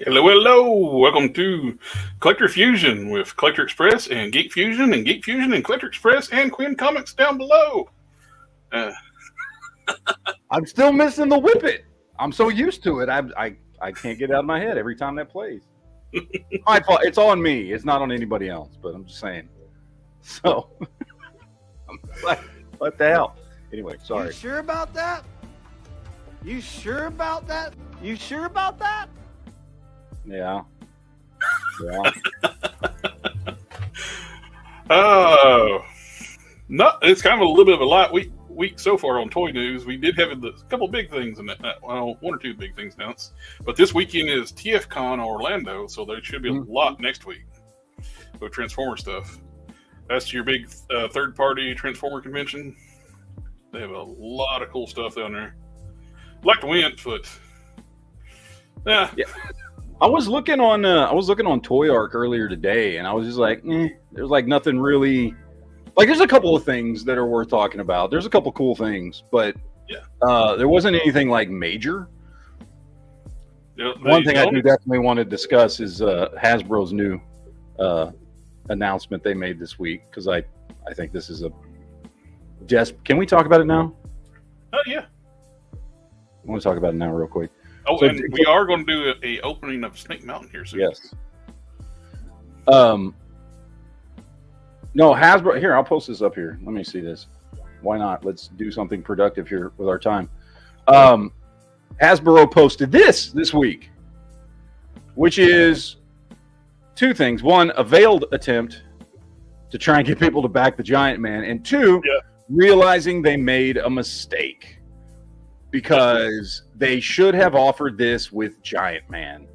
Hello, hello. Welcome to Collector Fusion with Collector Express and Geek Fusion and Collector Express and Quinn Comics down below. I'm still missing the whippet. I'm so used to it. I can't get it out of my head every time that plays. My fault. It's on me. It's not on anybody else, but I'm just saying. So, I'm like, what the hell? Anyway, sorry. You sure about that? You sure about that? You sure about that? Yeah. Oh, no, it's kind of a little bit of a light week so far on toy news. We did have a couple big things in that. Well, one or two big things announced. But this weekend is TFCon Orlando, so there should be a lot next week with Transformer stuff. That's your big third-party Transformer convention. They have a lot of cool stuff down there. Like the went, but yeah. I was looking on Toy Arc earlier today, and I was just like, there's like nothing really. Like, there's a couple of things that are worth talking about. There's a couple cool things, but there wasn't anything like major. Yeah, one thing I do definitely want to discuss is Hasbro's new announcement they made this week, because I think this is a can we talk about it now? Oh yeah, I want to talk about it now real quick. Oh, so, and we are going to do a opening of Snake Mountain here soon. Yes. No, Hasbro. Here, I'll post this up here. Let me see this. Why not? Let's do something productive here with our time. Hasbro posted this week, which is two things. One, a veiled attempt to try and get people to back the Giant Man, and two, realizing they made a mistake. Because they should have offered this with Giant Man.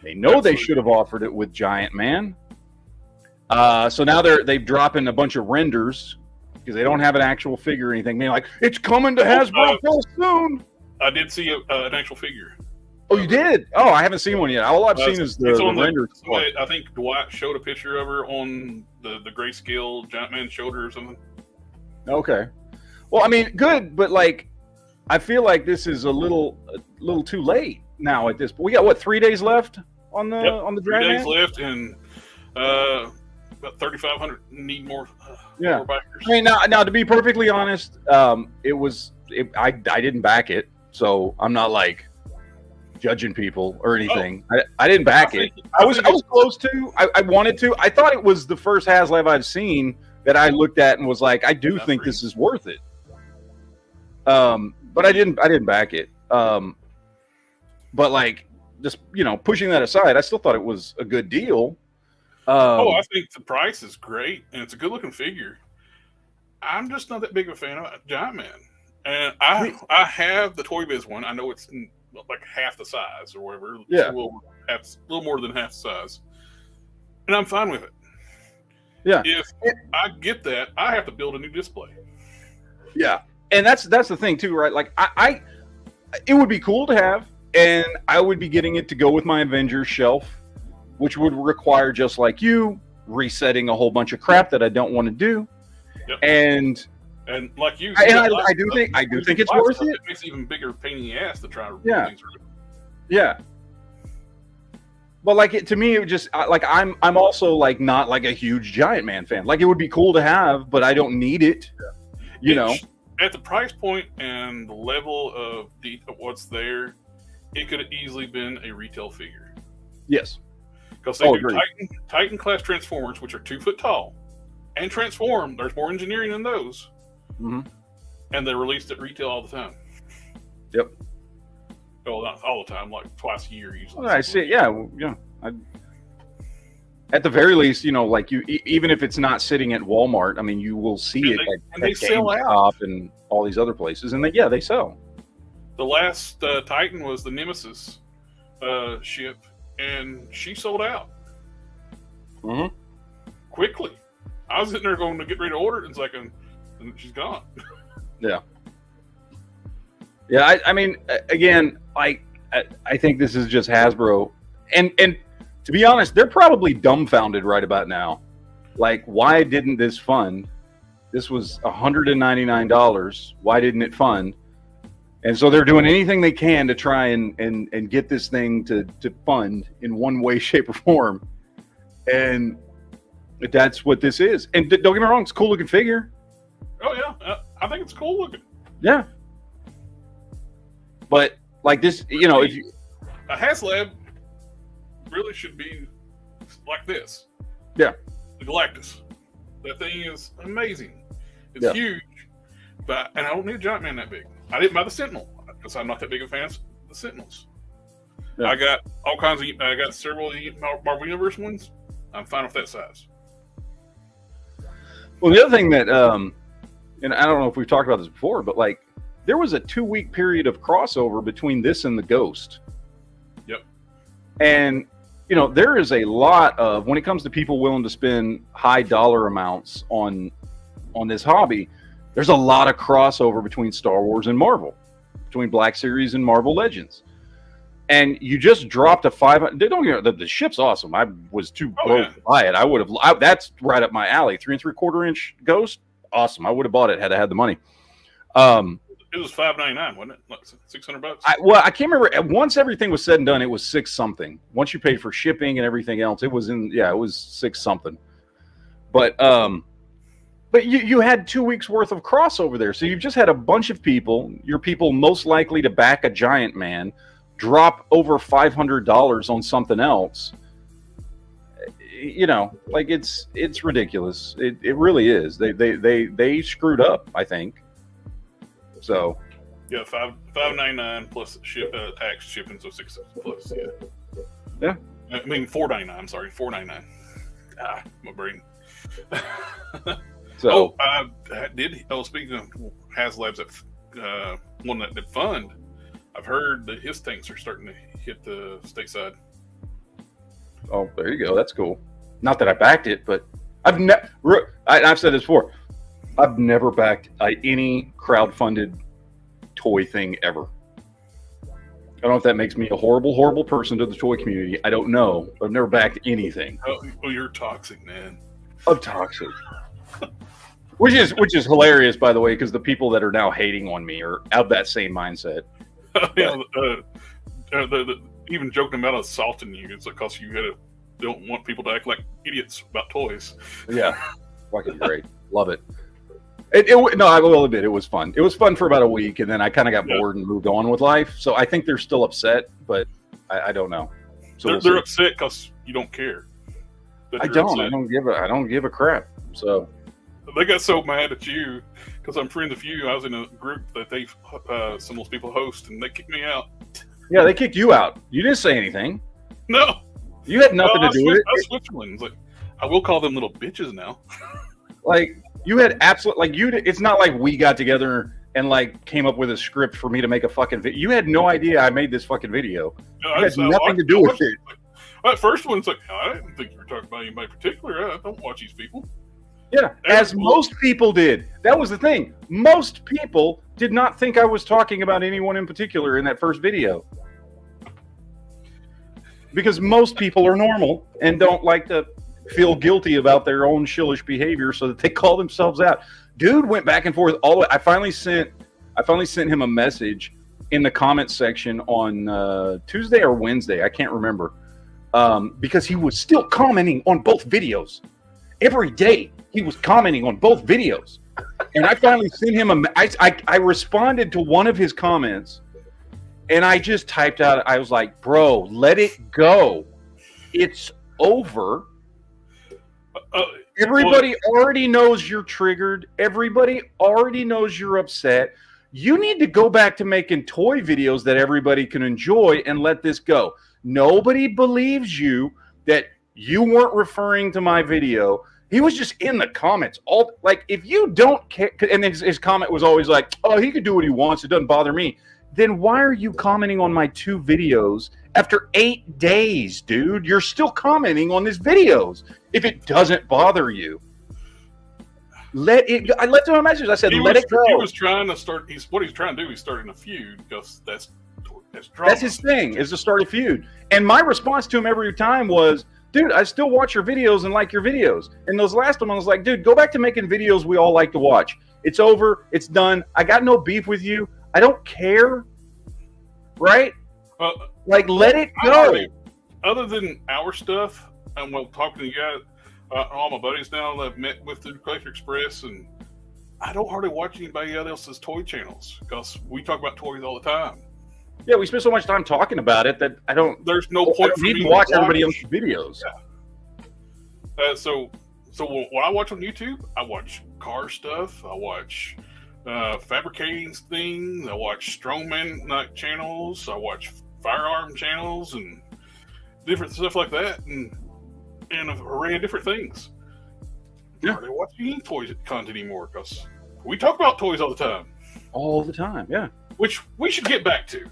They know they should have offered it with Giant Man. So now they've dropped in a bunch of renders because they don't have an actual figure or anything. They're like, it's coming to Hasbro real soon. I did see an actual figure. Oh, you did? Oh, I haven't seen one yet. All I've seen is the renders. I think Dwight showed a picture of her on the Grayskull Giant Man shoulder or something. Okay. Well, I mean, good, but like, I feel like this is a little too late now at this point. We got what, 3 days left on the draft? 3 days left, and about 3,500 need more. More bikers. I mean, now to be perfectly honest, I didn't back it, so I'm not like judging people or anything. I didn't back it. I was close to. I wanted to. I thought it was the first HasLab I've seen that I looked at and was like, I do think this is worth it. But I didn't back it. But like, just, pushing that aside, I still thought it was a good deal. I think the price is great, and it's a good looking figure. I'm just not that big of a fan of Giant Man, and I have the Toy Biz one. I know it's like half the size or whatever. Yeah, a little more than half the size, and I'm fine with it. Yeah, if I get that, I have to build a new display. Yeah. And that's the thing too, right? Like it would be cool to have, and I would be getting it to go with my Avengers shelf, which would require, just like you, resetting a whole bunch of crap that I don't want to do. Yep. And like you, I do think it's worth it. It makes it even bigger pain in the ass to try to do things right. Yeah. But like to me, it would just like I'm also like not like a huge Giant Man fan. Like, it would be cool to have, but I don't need it. You know. At the price point and the level of what's there, it could have easily been a retail figure. Yes. Because they do Titan class Transformers, which are 2 foot tall, and transform. There's more engineering in those. Mm-hmm. And they're released at retail all the time. Yep. Well, not all the time, like twice a year usually. Well, I see. Yeah. At the very least, like even if it's not sitting at Walmart, I mean, you will see it at GameStop and all these other places, and they sell. The last Titan was the Nemesis ship, and she sold out. Mm-hmm. Quickly. I was sitting there going to get ready to order it, and it's like, and she's gone. Yeah. Yeah, I mean, again, I think this is just Hasbro, and to be honest, they're probably dumbfounded right about now. Like, why didn't this fund? This was $199. Why didn't it fund? And so they're doing anything they can to try and get this thing to fund in one way, shape, or form. And that's what this is. And don't get me wrong, it's a cool looking figure. Oh yeah, I think it's cool looking. Yeah. But like this, you know, if you, a HasLab really should be like this. Yeah. The Galactus. That thing is amazing. It's huge, and I don't need a giant man that big. I didn't buy the Sentinel because I'm not that big of a fan of the Sentinels. Yeah. I got all kinds of. I got several Marvel Universe ones. I'm fine with that size. Well, the other thing that, and I don't know if we've talked about this before, but like there was a 2-week period of crossover between this and the Ghost. Yep. And you know there is a lot of, when it comes to people willing to spend high dollar amounts on this hobby, there's a lot of crossover between Star Wars and Marvel, between Black Series and Marvel Legends. And you just dropped a 500. Don't get the ship's awesome. I was too broke to buy it. I would have. That's right up my alley. 3 3/4 inch Ghost, awesome. I would have bought it had I had the money. It was $5.99, wasn't it? Like $600. Well, I can't remember. Once everything was said and done, it was 6 something. Once you paid for shipping and everything else, it was it was 6 something. But you had 2 weeks worth of crossover there. So you've just had a bunch of people, your people most likely to back a giant man, drop over $500 on something else. You know, like it's ridiculous. It really is. They screwed up, I think. So yeah, $5.99 plus tax shipping, so $6 plus. Yeah. I mean $4.99. I'm sorry, $4.99. My brain. So speaking of HasLabs, that one that did fund, I've heard that his tanks are starting to hit the stateside. Oh, there you go. That's cool. Not that I backed it, but I've said this before. I've never backed any crowd-funded toy thing ever. I don't know if that makes me a horrible, horrible person to the toy community. I don't know. I've never backed anything. Oh, you're toxic, man. I'm toxic. Which is hilarious, by the way, because the people that are now hating on me are of that same mindset. Even joking about assaulting you, it's because you don't want people to act like idiots about toys. Yeah, fucking great. Love it. No, I will admit it was fun. It was fun for about a week, and then I kind of got bored and moved on with life. So I think they're still upset, but I don't know. So they're upset because you don't care. I don't. I don't give a crap. So they got so mad at you because I'm friends with you. I was in a group that some of those people host, and they kicked me out. Yeah, they kicked you out. You didn't say anything. No, you had nothing to do with it. I switched ones. Like, I will call them little bitches now. Like. You had it's not like we got together and like came up with a script for me to make a fucking video. You had no idea I made this fucking video. No, you had nothing to do with it. That first one's like, I didn't think you were talking about anybody particular. I don't watch these people. Yeah, as most people did. That was the thing. Most people did not think I was talking about anyone in particular in that first video. Because most people are normal and don't like to feel guilty about their own shillish behavior, so that they call themselves out. Dude went back and forth all the way. I finally sent him a message in the comments section on Tuesday or Wednesday, I can't remember, because he was still commenting on both videos. Every day he was commenting on both videos, and I finally sent him I responded to one of his comments, and I just typed out, I was like, bro, let it go. It's over. Everybody already knows you're triggered. Everybody already knows you're upset. You need to go back to making toy videos that everybody can enjoy and let this go. Nobody believes you that you weren't referring to my video. He was just in the comments. If you don't care, and his comment was always like, oh, he can do what he wants. It doesn't bother me. Then why are you commenting on my 2 videos after 8 days, dude? You're still commenting on these videos. If it doesn't bother you, let it go. I left him a message. I said, let it go. He was trying to start. What he's trying to do is starting a feud because that's drama. That's his thing, is to start a feud. And my response to him every time was, dude, I still watch your videos and like your videos. And those last one, I was like, dude, go back to making videos we all like to watch. It's over. It's done. I got no beef with you. I don't care. Right? Like, let it go. Other than our stuff, and while talking to you guys, all my buddies now that I've met with the Collector Express, and I don't hardly watch anybody else's toy channels because we talk about toys all the time. Yeah, we spend so much time talking about it that I don't. There's no point for me to watch everybody else's videos. Yeah. So when I watch on YouTube, I watch car stuff. I watch fabricating things. I watch strongman channels. I watch firearm channels and different stuff like that, and a array of different things. Yeah. Are they watching toys content anymore? Because we talk about toys all the time. All the time, yeah. Which we should get back to.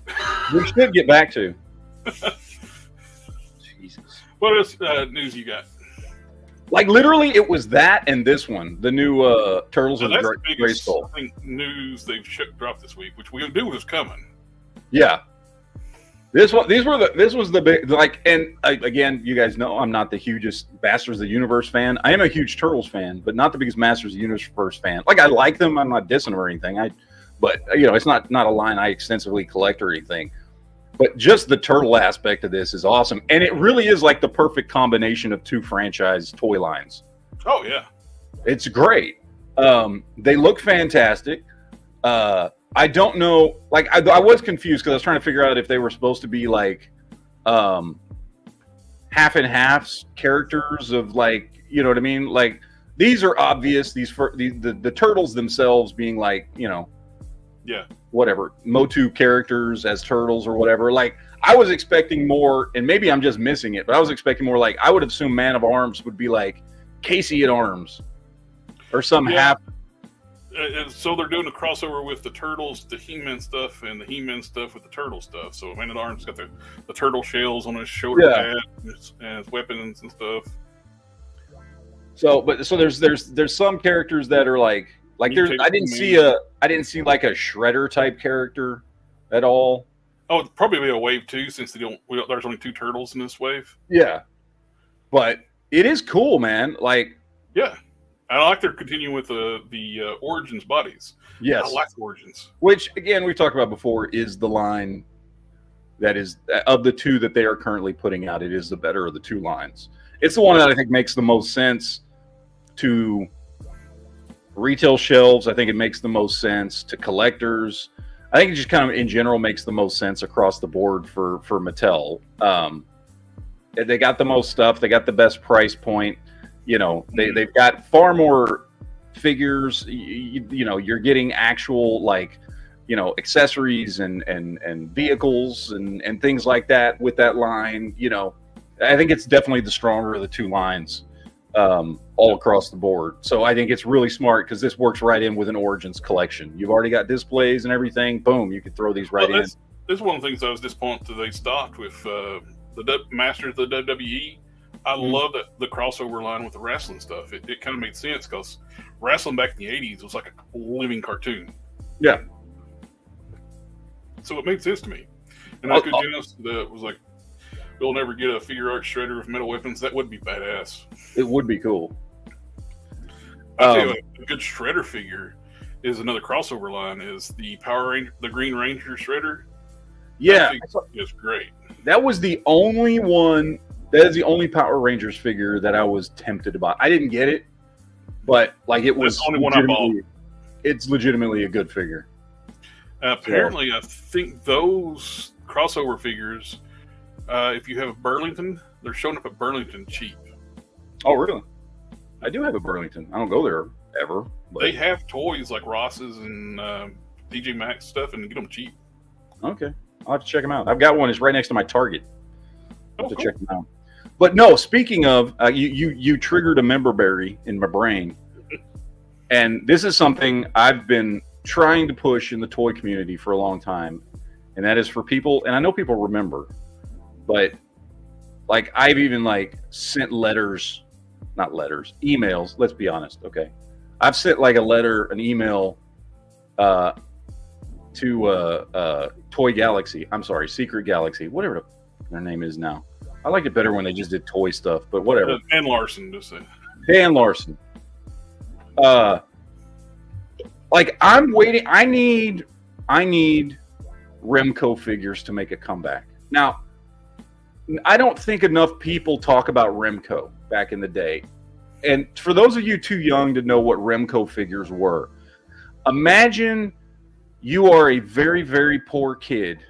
We should get back to. Jesus. What else news you got? Like, literally, it was that and this one, the new Turtles and Grayskull. I think news they've dropped this week, which we knew was coming. Yeah. This was the big, like, and again, you guys know I'm not the hugest Masters of the Universe fan. I am a huge Turtles fan, but not the biggest Masters of the Universe fan. Like, I like them. I'm not dissing them or anything. But it's not a line I extensively collect or anything. But just the turtle aspect of this is awesome, and it really is like the perfect combination of two franchise toy lines. Oh yeah, it's great. They look fantastic. I don't know, like I was confused because I was trying to figure out if they were supposed to be like half and halves characters of, like, you know what I mean? Like, these are obvious. The turtles themselves being like, yeah, whatever, MOTU characters as turtles or whatever. Like, I was expecting more, and maybe I'm just missing it, but I was expecting more. Like, I would assume Man of Arms would be like Casey at Arms or some half. So they're doing a crossover with the Turtles, the He-Man stuff, and the He-Man stuff with the Turtle stuff. So Man at Arms got the turtle shells on his shoulder pad and his weapons and stuff. So there's some characters that are like there's I didn't see like a Shredder type character at all. Oh, it'd probably be a wave too, since there's only 2 turtles in this wave. Yeah, but it is cool, man. Like, yeah, I like they're continuing with the Origins bodies. Yes, I like Origins, which again we've talked about before is the line that is of the 2 that they are currently putting out. It is the better of the 2 lines. It's the one that I think makes the most sense to retail shelves. I think it makes the most sense to collectors. I think it just kind of in general makes the most sense across the board for Mattel. They got the most stuff. They got the best price point. They've got far more figures. You're getting actual, like, accessories and vehicles and things like that with that line. I think it's definitely the stronger of the 2 lines. All across the board. So I think it's really smart because this works right in with an Origins collection. You've already got displays and everything. Boom, you can throw these in. This is one of the things I was disappointed that they stopped with the Masters of the WWE. I love the crossover line with the wrestling stuff. It kind of made sense because wrestling back in the 80s was like a living cartoon. Yeah. So it made sense to me. And I could was like, we'll never get a figure art Shredder with metal weapons. That would be badass. It would be cool. I'll tell you a good Shredder figure is another crossover line is the Power Ranger, the Green Ranger Shredder. Yeah. It's great. That was the only one. That is the only Power Rangers figure that I was tempted to buy. I didn't get it, but like it was. That's the only one I bought. It's legitimately a good figure. Apparently, I think those crossover figures, if you have a Burlington, they're showing up at Burlington cheap. Oh, really? I do have a Burlington. I don't go there ever. But... They have toys like Ross's and TJ Maxx stuff, and get them cheap. Okay, I'll have to check them out. I've got one. It's right next to my Target. I'll have to cool. check them out. But no, speaking of, you triggered a member berry in my brain, and this is something I've been trying to push in the toy community for a long time, and that is for people. And I know people remember, but like I've even sent letters. Not letters, emails. Let's be honest, okay? I've sent an email to Toy Galaxy. I'm sorry, Secret Galaxy, whatever their name is now. I liked it better when they just did toy stuff, but whatever. Dan Larson, just say. Dan Larson. I'm waiting. I need I need Remco figures to make a comeback. Now, I don't think enough people talk about Remco back in the day. And for those of you too young to know what Remco figures were, imagine you are a very, very poor kid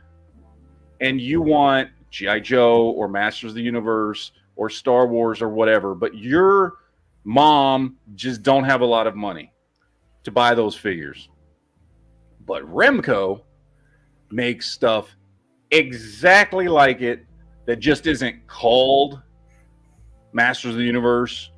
and you want G.I. Joe or Masters of the Universe or Star Wars or whatever, but your mom just don't have a lot of money to buy those figures. But Remco makes stuff exactly like it that just isn't called Masters of the Universe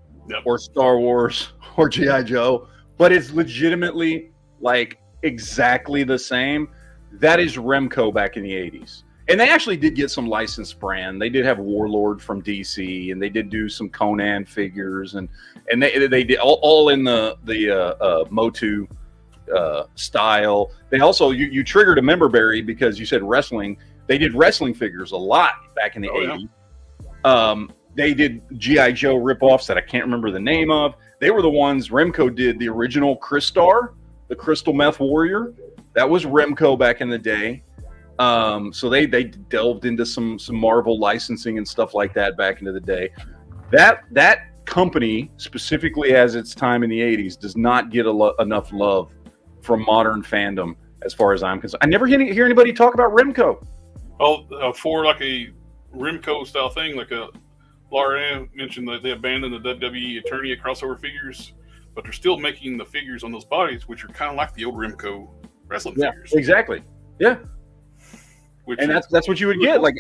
or Star Wars or G.I. Joe, but it's legitimately like exactly the same. That is Remco back in the 80s. And they actually did get some licensed brand. They did have Warlord from DC, and they did do some Conan figures, and they did all in the MOTU style. They also you triggered a member berry because you said wrestling. They did wrestling figures a lot back in the 80s. Yeah. They did G.I. Joe ripoffs that I can't remember the name of. They were the ones Remco did the original Crystar, the Crystal Meth Warrior. That was Remco back in the day. So they delved into some Marvel licensing and stuff like that back into the day. That company, specifically as its time in the 80s, does not get enough love from modern fandom as far as I'm concerned. I never hear anybody talk about Remco. Well, for like a Remco style thing, like Laura mentioned that they abandoned the WWE Eternia crossover figures, but they're still making the figures on those bodies, which are kind of like the old Remco wrestling figures. Exactly. Yeah. And that's what you would get. Like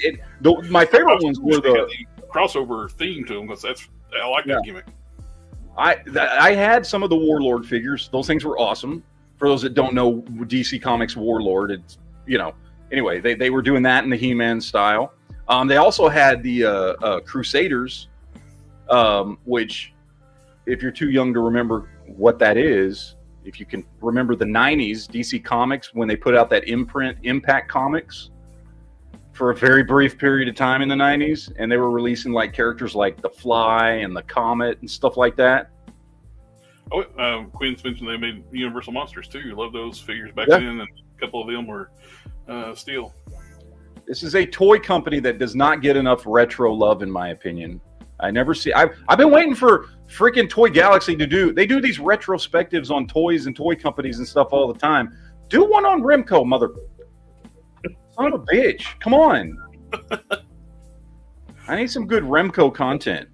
my favorite ones were the crossover theme to them, because I like that gimmick. I had some of the Warlord figures. Those things were awesome. For those that don't know DC Comics Warlord, it's anyway, they were doing that in the He-Man style. They also had the Crusaders, which, if you're too young to remember what that is, if you can remember the 90s DC Comics when they put out that imprint Impact Comics for a very brief period of time in the 90s, and they were releasing like characters like the Fly and the Comet and stuff like that. Oh, Quinn's mentioned they made Universal Monsters too. Love those figures back then, and a couple of them were steel. This is a toy company that does not get enough retro love, in my opinion. I never see. I've been waiting for freaking Toy Galaxy to do. They do these retrospectives on toys and toy companies and stuff all the time. Do one on Remco, mother. Son of a bitch! Come on. I need some good Remco content.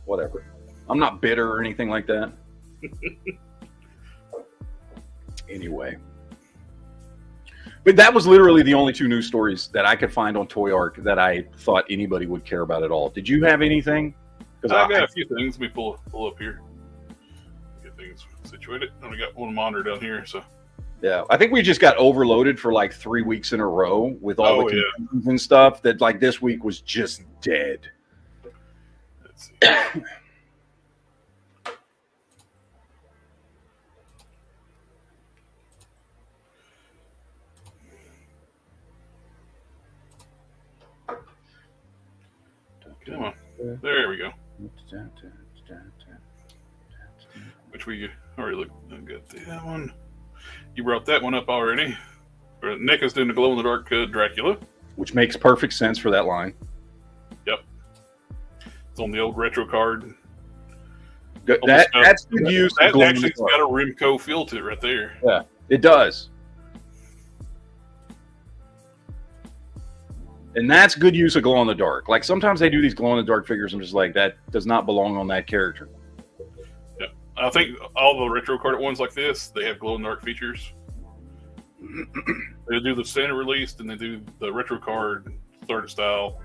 Whatever. I'm not bitter or anything like that. Anyway. But that was literally the only two news stories that I could find on Toy Arc that I thought anybody would care about at all. Did you have anything? Because I got a few things. Let me pull up here. Get things situated. And we got one monitor down here. So yeah, I think we just got overloaded for like 3 weeks in a row with all the confusions and stuff. That like this week was just dead. Let's see. Come on. There we go. Which we already looked at that one. You brought that one up already. Nick is doing the glow-in-the-dark Dracula. Which makes perfect sense for that line. Yep. It's on the old retro card. That's good use. That actually got a Remco feel to it right there. Yeah, it does. And that's good use of glow-in-the-dark. Like, sometimes they do these glow-in-the-dark figures, I'm just like, that does not belong on that character. Yeah. I think all the retro card ones like this, they have glow-in-the-dark features. They do the standard release, and they do the retro card third style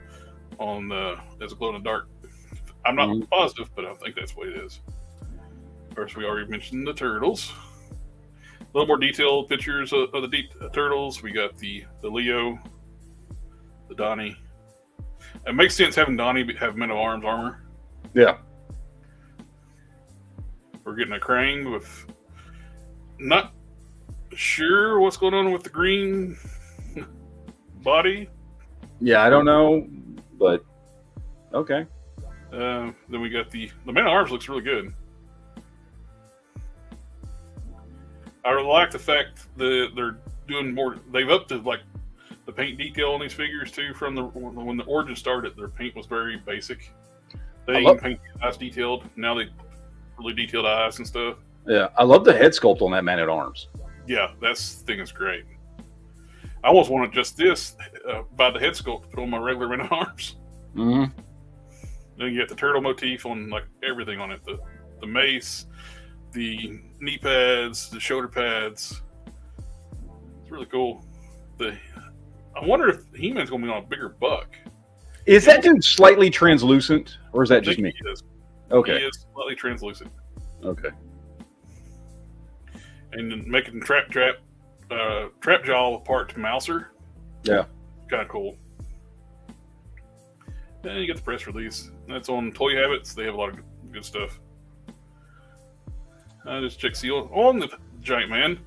on as a glow-in-the-dark. I'm not positive, but I think that's what it is. First, we already mentioned the turtles. A little more detailed pictures of the turtles. We got the Leo, the Donnie. It makes sense having Donnie have Men of Arms armor. Yeah. We're getting a Krang with not sure what's going on with the green body. Yeah, I don't know, but okay. Then we got the Man of Arms looks really good. I like the fact that they're doing more. They've upped like the paint detail on these figures too. From when the Origin started, their paint was very basic. They didn't paint the eyes detailed. Now they really detailed eyes and stuff. Yeah, I love the head sculpt on that Man-at-Arms. Yeah, that thing is great. I almost wanted just this by the head sculpt to put on my regular Man-at-Arms. Mm-hmm. Then you get the turtle motif on like everything on it. The mace, the knee pads, the shoulder pads. It's really cool. I wonder if He-Man's going to be on a bigger buck. Is that dude slightly translucent, or is that just me? He is. Okay. He is slightly translucent. Okay. And then making trap jaw apart to Mouser. Yeah. Kind of cool. Then you get the press release. That's on Toy Habits. They have a lot of good stuff. I just checked seal on the Giant Man.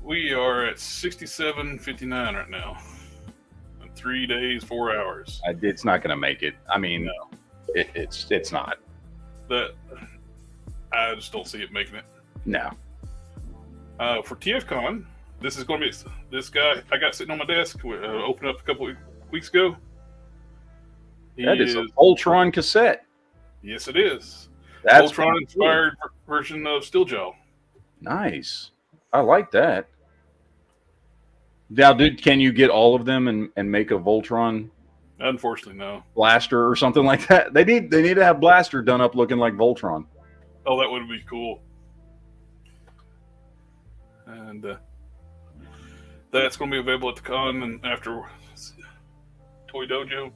We are at 67.59 right now. 3 days, 4 hours. It's not going to make it. I mean, no. It's not. I just don't see it making it. No. For TFCon, this is going to be this guy I got sitting on my desk. Opened up a couple weeks ago. That is a Voltron cassette. Yes, it is. That's Voltron inspired version of Steeljaw. Nice. I like that. Now, can you get all of them and make a Voltron? Unfortunately, no. Blaster or something like that. They need to have Blaster done up looking like Voltron. Oh, that would be cool. And that's going to be available at the con and after Toy Dojo.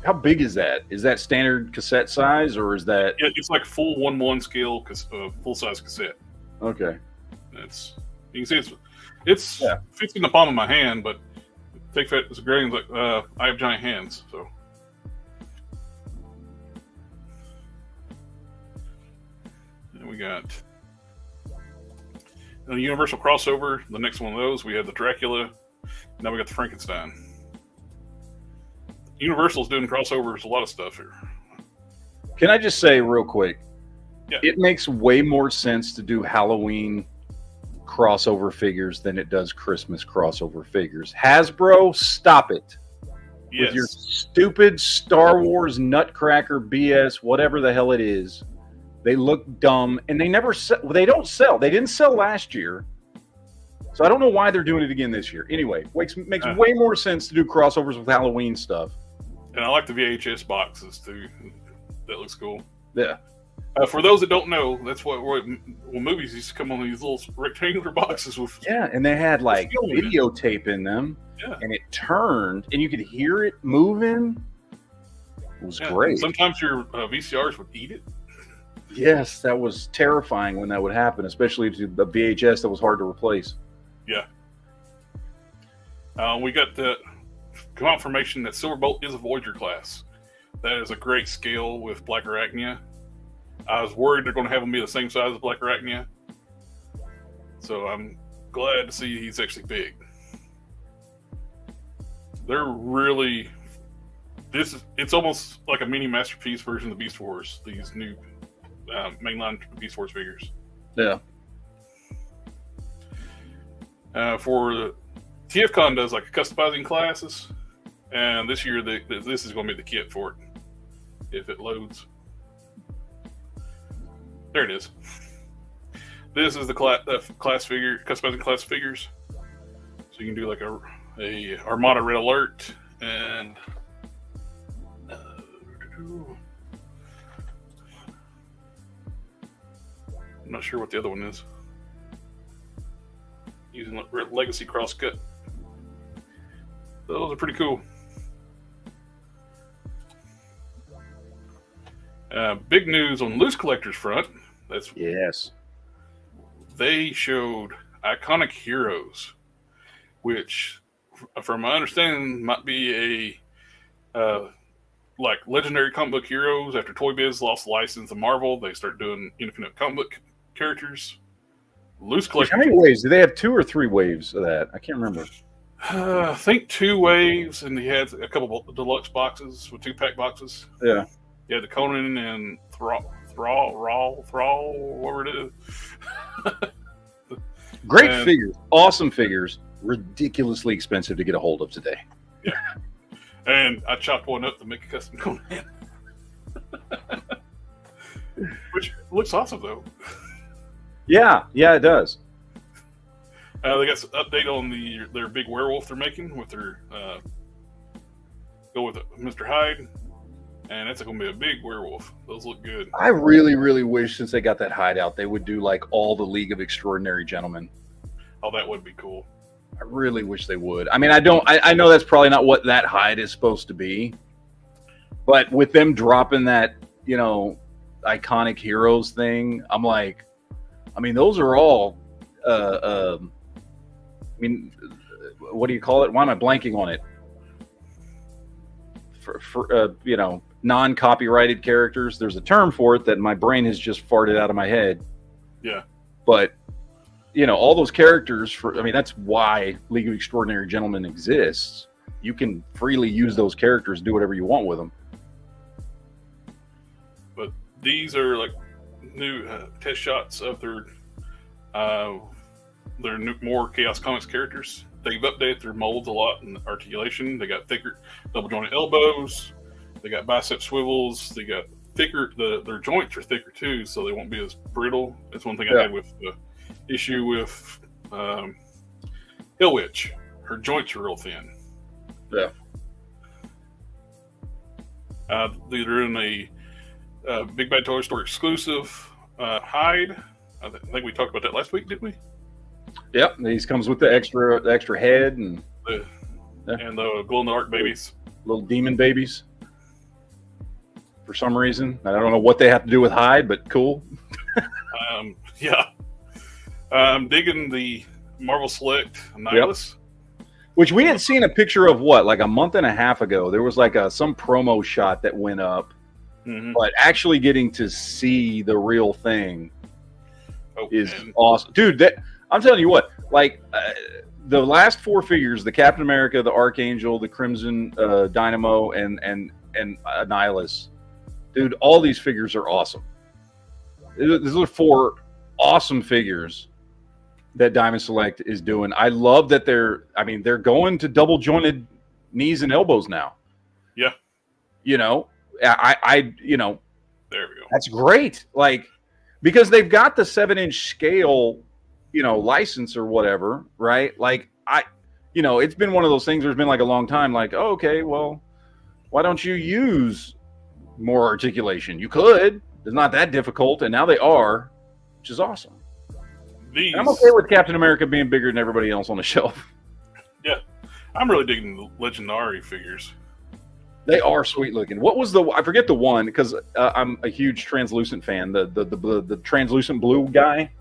How big is that? Is that standard cassette size, or is that? Yeah, it's like full 1:1 scale, full size cassette. Okay. You can see it's fits in the palm of my hand, but take that as a grain. Like I have giant hands, so. And we got a Universal crossover. The next one of those, we have the Dracula. Now we got the Frankenstein. Universal's doing crossovers, a lot of stuff here. Can I just say real quick? Yeah. It makes way more sense to do Halloween crossover figures than it does Christmas crossover figures. Hasbro, stop it. Yes. With your stupid Star Wars nutcracker BS, whatever the hell it is. They look dumb, and they never sell. They don't sell. They didn't sell last year. So I don't know why they're doing it again this year. Anyway, makes way more sense to do crossovers with Halloween stuff. And I like the VHS boxes too. That looks cool. Yeah. For those that don't know, that's what movies used to come on these little rectangular boxes with. Yeah, and they had like videotape in them. Yeah. And it turned, and you could hear it moving. It was great. Sometimes your VCRs would eat it. Yes, that was terrifying when that would happen, especially to the VHS that was hard to replace. Yeah. We got the confirmation that Silverbolt is a Voyager class. That is a great scale with Black Arachnia. I was worried they're going to have him be the same size as Black Arachnia. So I'm glad to see he's actually big. They're really... It's almost like a mini masterpiece version of the Beast Wars, these new mainline Beast Wars figures. Yeah. For the TFCon does like customizing classes, and this year this is going to be the kit for it if it loads. There it is. This is the class figure, customizing class figures. So you can do like a Armada Red Alert and I'm not sure what the other one is. Using Legacy Crosscut. Those are pretty cool. Big news on Loose Collectors front. Yes. They showed Iconic Heroes, which, from my understanding, might be a like legendary comic book heroes. After Toy Biz lost the license to Marvel, they start doing independent comic book characters. Loose Collectors. How many waves? Do they have 2 or 3 waves of that? I can't remember. I think 2 waves, and they had a couple of deluxe boxes with 2-pack boxes. Yeah. Yeah, the Conan and Thrall, whatever it is. Great figures. Awesome figures. ridiculously expensive to get a hold of today. Yeah. And I chopped one up to make a custom Conan. Which looks awesome, though. Yeah, it does. They got some update on their big werewolf they're making with their go with Mr. Hyde, and that's going to be a big werewolf. Those look good. I really, really wish, since they got that hide out, they would do like all the League of Extraordinary Gentlemen. Oh, that would be cool. I really wish they would. I mean, I know that's probably not what that hide is supposed to be, but with them dropping that, iconic heroes thing, I'm like, I mean, those are all, what do you call it? Why am I blanking on it? For non-copyrighted characters. There's a term for it that my brain has just farted out of my head. Yeah. But, all those characters, that's why League of Extraordinary Gentlemen exists. You can freely use those characters, do whatever you want with them. But these are like new test shots of their more Chaos Comics characters. They've updated their molds a lot in articulation. They got thicker double jointed elbows. They got bicep swivels. They got thicker. Their joints are thicker too, so they won't be as brittle. That's one thing I had with the issue with Hill Witch. Her joints are real thin. Yeah. They're in a Big Bad Toy Store exclusive hide. I think we talked about that last week, didn't we? Yep, these comes with the extra head and the glow in the dark babies, little demon babies. For some reason, I don't know what they have to do with hide, but cool. Yeah, I'm digging the Marvel Select Nihilus, which we had seen a picture of like a month and a half ago. There was like some promo shot that went up, but actually getting to see the real thing is awesome, dude. I'm telling you what, like the last 4 figures, the Captain America, the Archangel, the Crimson Dynamo, and Nihilus, dude, all these figures are awesome. These are 4 awesome figures that Diamond Select is doing. I love that they're going to double jointed knees and elbows now. Yeah. I there we go. That's great. Like, because they've got the 7-inch scale, license or whatever, right? Like it's been one of those things. There's been like a long time, like, oh, okay, well, why don't you use more articulation? You could. It's not that difficult, and now they are, which is awesome. I'm okay with Captain America being bigger than everybody else on the shelf. Yeah, I'm really digging the Legendary figures. They are sweet looking. What was I forget the one, because I'm a huge translucent fan. The translucent blue guy.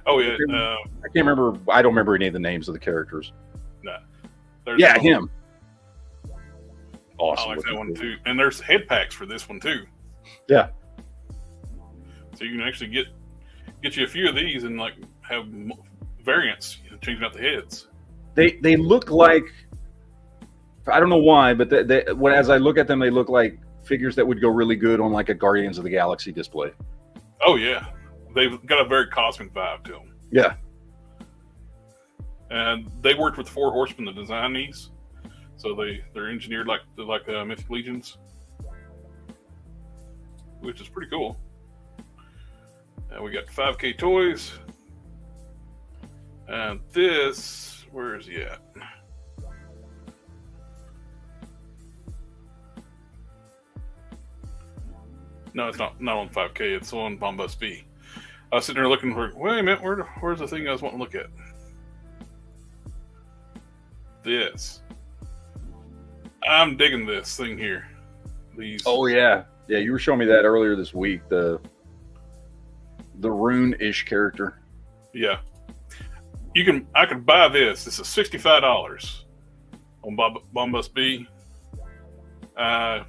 Oh yeah, I can't remember. I don't remember any of the names of the characters. No. Yeah, him. Awesome. I like that one too. And there's head packs for this one too. Yeah. So you can actually get you a few of these and like have variants, changing out the heads. They look like, I don't know why, but as I look at them, they look like figures that would go really good on like a Guardians of the Galaxy display. Oh yeah. They've got a very cosmic vibe to them. Yeah. And they worked with 4 Horsemen to design these. So they're engineered like Mythic Legions, which is pretty cool. And we got 5K toys. And this, where is he at? No, it's not on 5K. It's on Bombus B. I was sitting there looking for, wait a minute, where's the thing I was wanting to look at? This. I'm digging this thing here. These. Oh yeah, you were showing me that earlier this week. The Rune-ish character. Yeah, I could buy this. This is $65 on Bombus B. I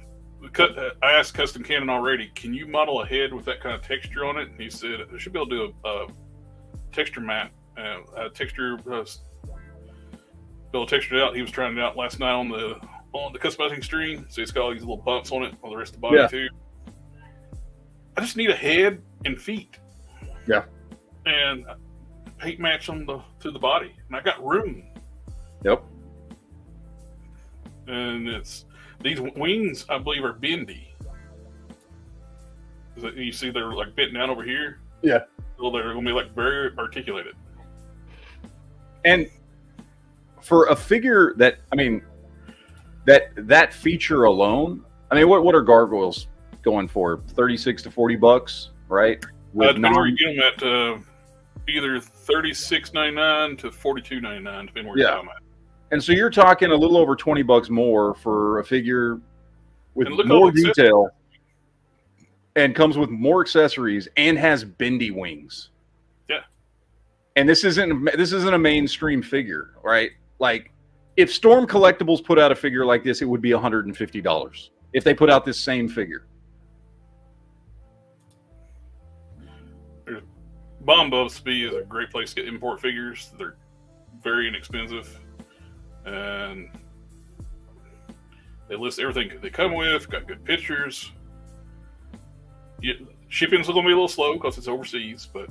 asked Custom Cannon already, can you model a head with that kind of texture on it? And he said I should be able to do a texture map, build a texture out. He was trying it out last night on the customizing stream, so it's got all these little bumps on it on the rest of the body too. I just need a head and feet. Yeah. And paint match them to the body. And I got room. Yep. And these wings, I believe, are bendy. You see, they're like bent down over here. Yeah. So they're going to be like very articulated. And for a figure that, I mean, that feature alone, I mean, what are gargoyles going for? $36 to $40, right? Depending where you get them at, either $36.99 to $42.99, depending where you get them at. And so you're talking a little over $20 more for a figure with more detail, and comes with more accessories and has bendy wings. Yeah. And this isn't a mainstream figure, right? Like, if Storm Collectibles put out a figure like this, it would be $150 if they put out this same figure. Bombusby is a great place to get import figures. They're very inexpensive, and they list everything they come with. Got good pictures. Shipping's going to be a little slow because it's overseas, but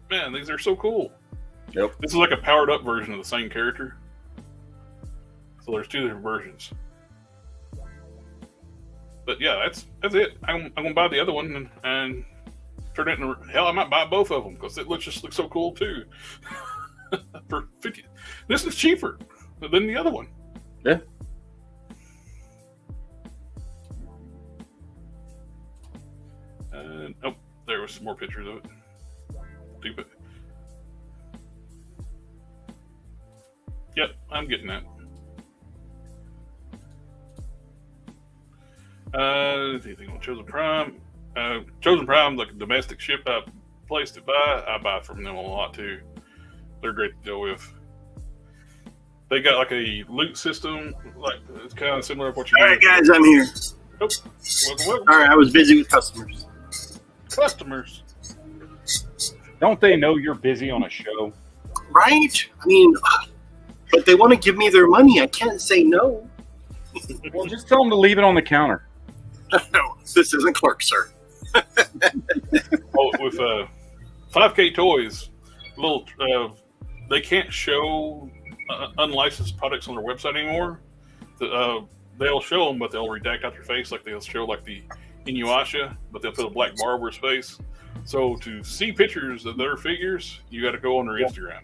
man, these are so cool. Yep. This is like a powered up version of the same character. So there's two different versions. But yeah, that's it. I'm going to buy the other one and turn it into, hell, I might buy both of them because it just looks so cool too. For $50, this is cheaper than the other one. Yeah. Oh, there was some more pictures of it. Stupid. Yep, I'm getting that. Anything on Chosen Prime? Chosen Prime, like a domestic ship place to buy. I buy from them a lot too. They're great to deal with. They got like a loot system, like it's kind of similar to what you. All right, guys, I'm here. Oh, welcome. All right, I was busy with customers. Customers. Don't they know you're busy on a show? Right? I mean, but they want to give me their money. I can't say no. Well, just tell them to leave it on the counter. No, this isn't Clark, sir. Oh, with 5K Toys, they can't show unlicensed products on their website anymore. They'll show them, but they'll redact out your face. Like they'll show like the Inuyasha, but they'll put a black bar over his face. So to see pictures of their figures, you got to go on their Instagram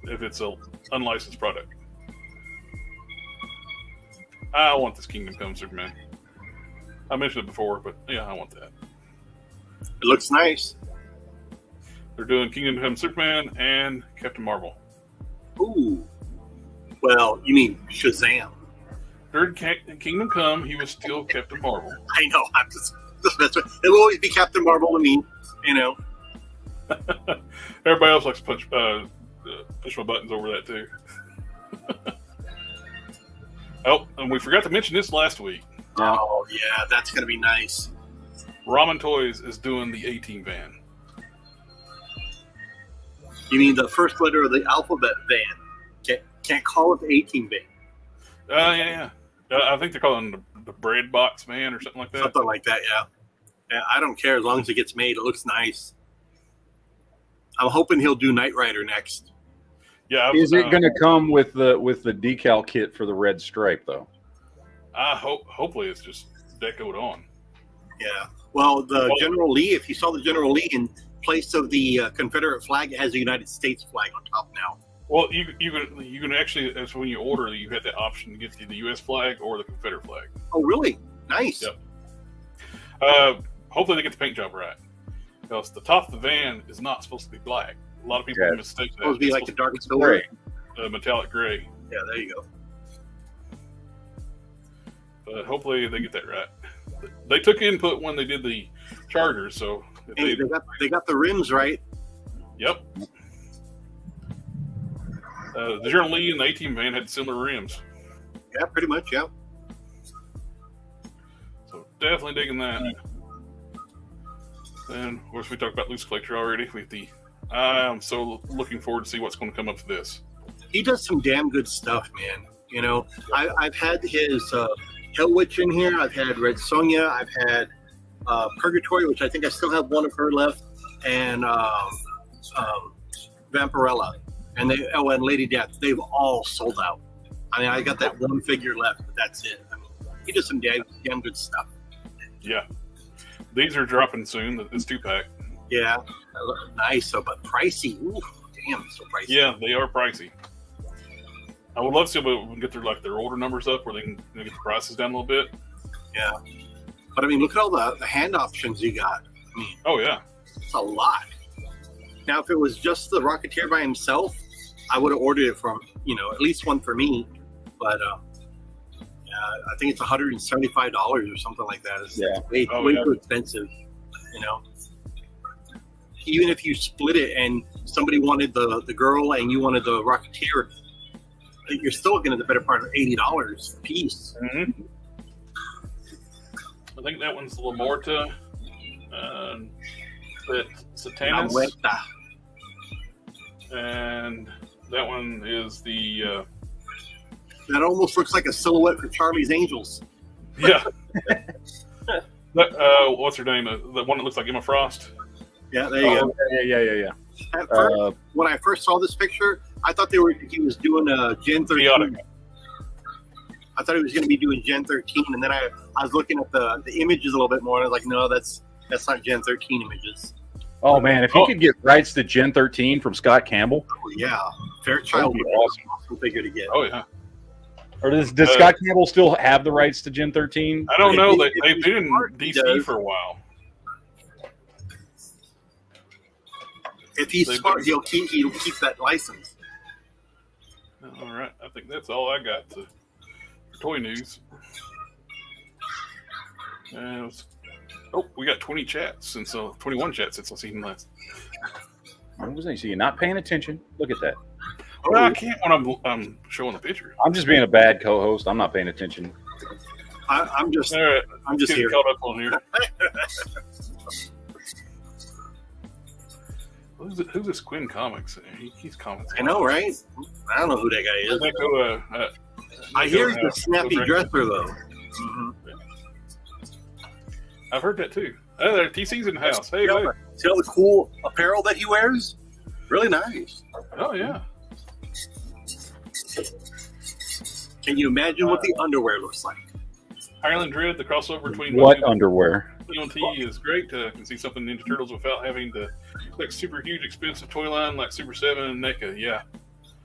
if it's an unlicensed product. I want this Kingdom Come Superman. I mentioned it before, but yeah, I want that. It looks nice. They're doing Kingdom Come Superman and Captain Marvel. Ooh. Well, you mean Shazam? During Kingdom Come, he was still Captain Marvel. I know. That's right. It'll always be Captain Marvel to me, you know. Everybody else likes to push my buttons over that too. Oh, and we forgot to mention this last week. Oh, yeah, that's going to be nice. Ramen Toys is doing the A-Team van. You mean the first letter of the alphabet van? Can't call it the A-Team van. Yeah. I think they're calling it the bread box van or something like that. Something like that, yeah. Yeah, I don't care as long as it gets made. It looks nice. I'm hoping he'll do Knight Rider next. Yeah. Is it going to come with the decal kit for the red stripe though? Hopefully it's just decoed on. Yeah. Well, General Lee, if you saw the General Lee in place of the Confederate flag, it has the United States flag on top now. Well, you can actually, that's when you order, you have the option to get the U.S. flag or the Confederate flag. Oh, really? Nice. Yep. Hopefully they get the paint job right. Because the top of the van is not supposed to be black. A lot of people mistake that. It's supposed to be like a dark silver. Metallic gray. Yeah, there you go. But hopefully they get that right. They took input when they did the Chargers, so Hey, they got the rims right. Yep. The General Lee and the A-Team van had similar rims. Yeah, pretty much, yeah. So definitely digging that. And of course we talked about Loose Collector already. I'm so looking forward to see what's going to come up for this. He does some damn good stuff, man. You know, I've had his Hell Witch in here. I've had Red Sonja. I've had Purgatory, which I think I still have one of her left. And Vampirella, and and Lady Death. They've all sold out. I mean, I got that one figure left, but that's it. I mean, he does some damn good stuff. Yeah. These are dropping soon. It's 2-pack. Yeah, nice, but pricey. Ooh, damn, so pricey. Yeah, they are pricey. I would love to see if we can get their order numbers up where they can get the prices down a little bit. Yeah, but I mean, look at all the hand options you got. I mean, oh yeah, it's a lot. Now, if it was just the Rocketeer by himself, I would have ordered it from at least one for me. But I think it's $175 or something like that. It's way too expensive. Even if you split it and somebody wanted the girl and you wanted the Rocketeer, you're still getting the better part of $80 a piece. Mm-hmm. I think that one's the Lamorta, that Satanus, and that one is the. That almost looks like a silhouette for Charlie's Angels. Yeah. What's her name? The one that looks like Emma Frost. Yeah, there you go. Yeah. At first, when I first saw this picture, I thought he was doing a Gen 13. Chaotic. I thought he was going to be doing Gen 13, and then I was looking at the images a little bit more, and I was like, no, that's not Gen 13 images. Oh man, if he could get rights to Gen 13 from Scott Campbell, yeah, Fairchild would be awesome figure to get. Oh yeah. Or does Scott Campbell still have the rights to Gen 13? I don't know. They've been in DC for a while. If he's smart, he'll keep that license. All right, I think that's all I got for toy news. We got 21 chats since I've seen him last. What was I? So you're not paying attention? Look at that. Well, I can't when I'm showing a picture. I'm just being a bad co-host. I'm not paying attention. I'm just here. Caught up on here. Who's this Quinn Comics? He's comics. I know, right? I don't know who that guy is. I hear he's a snappy dresser, though. Mm-hmm. I've heard that too. TC's in the house. Hey, see all the cool apparel that he wears? Really nice. Oh yeah. Can you imagine what the underwear looks like? Highland Dread, the crossover between what underwear? T is great. Can see something Ninja Turtles without having to click super huge, expensive toy line like Super 7 and NECA. Yeah,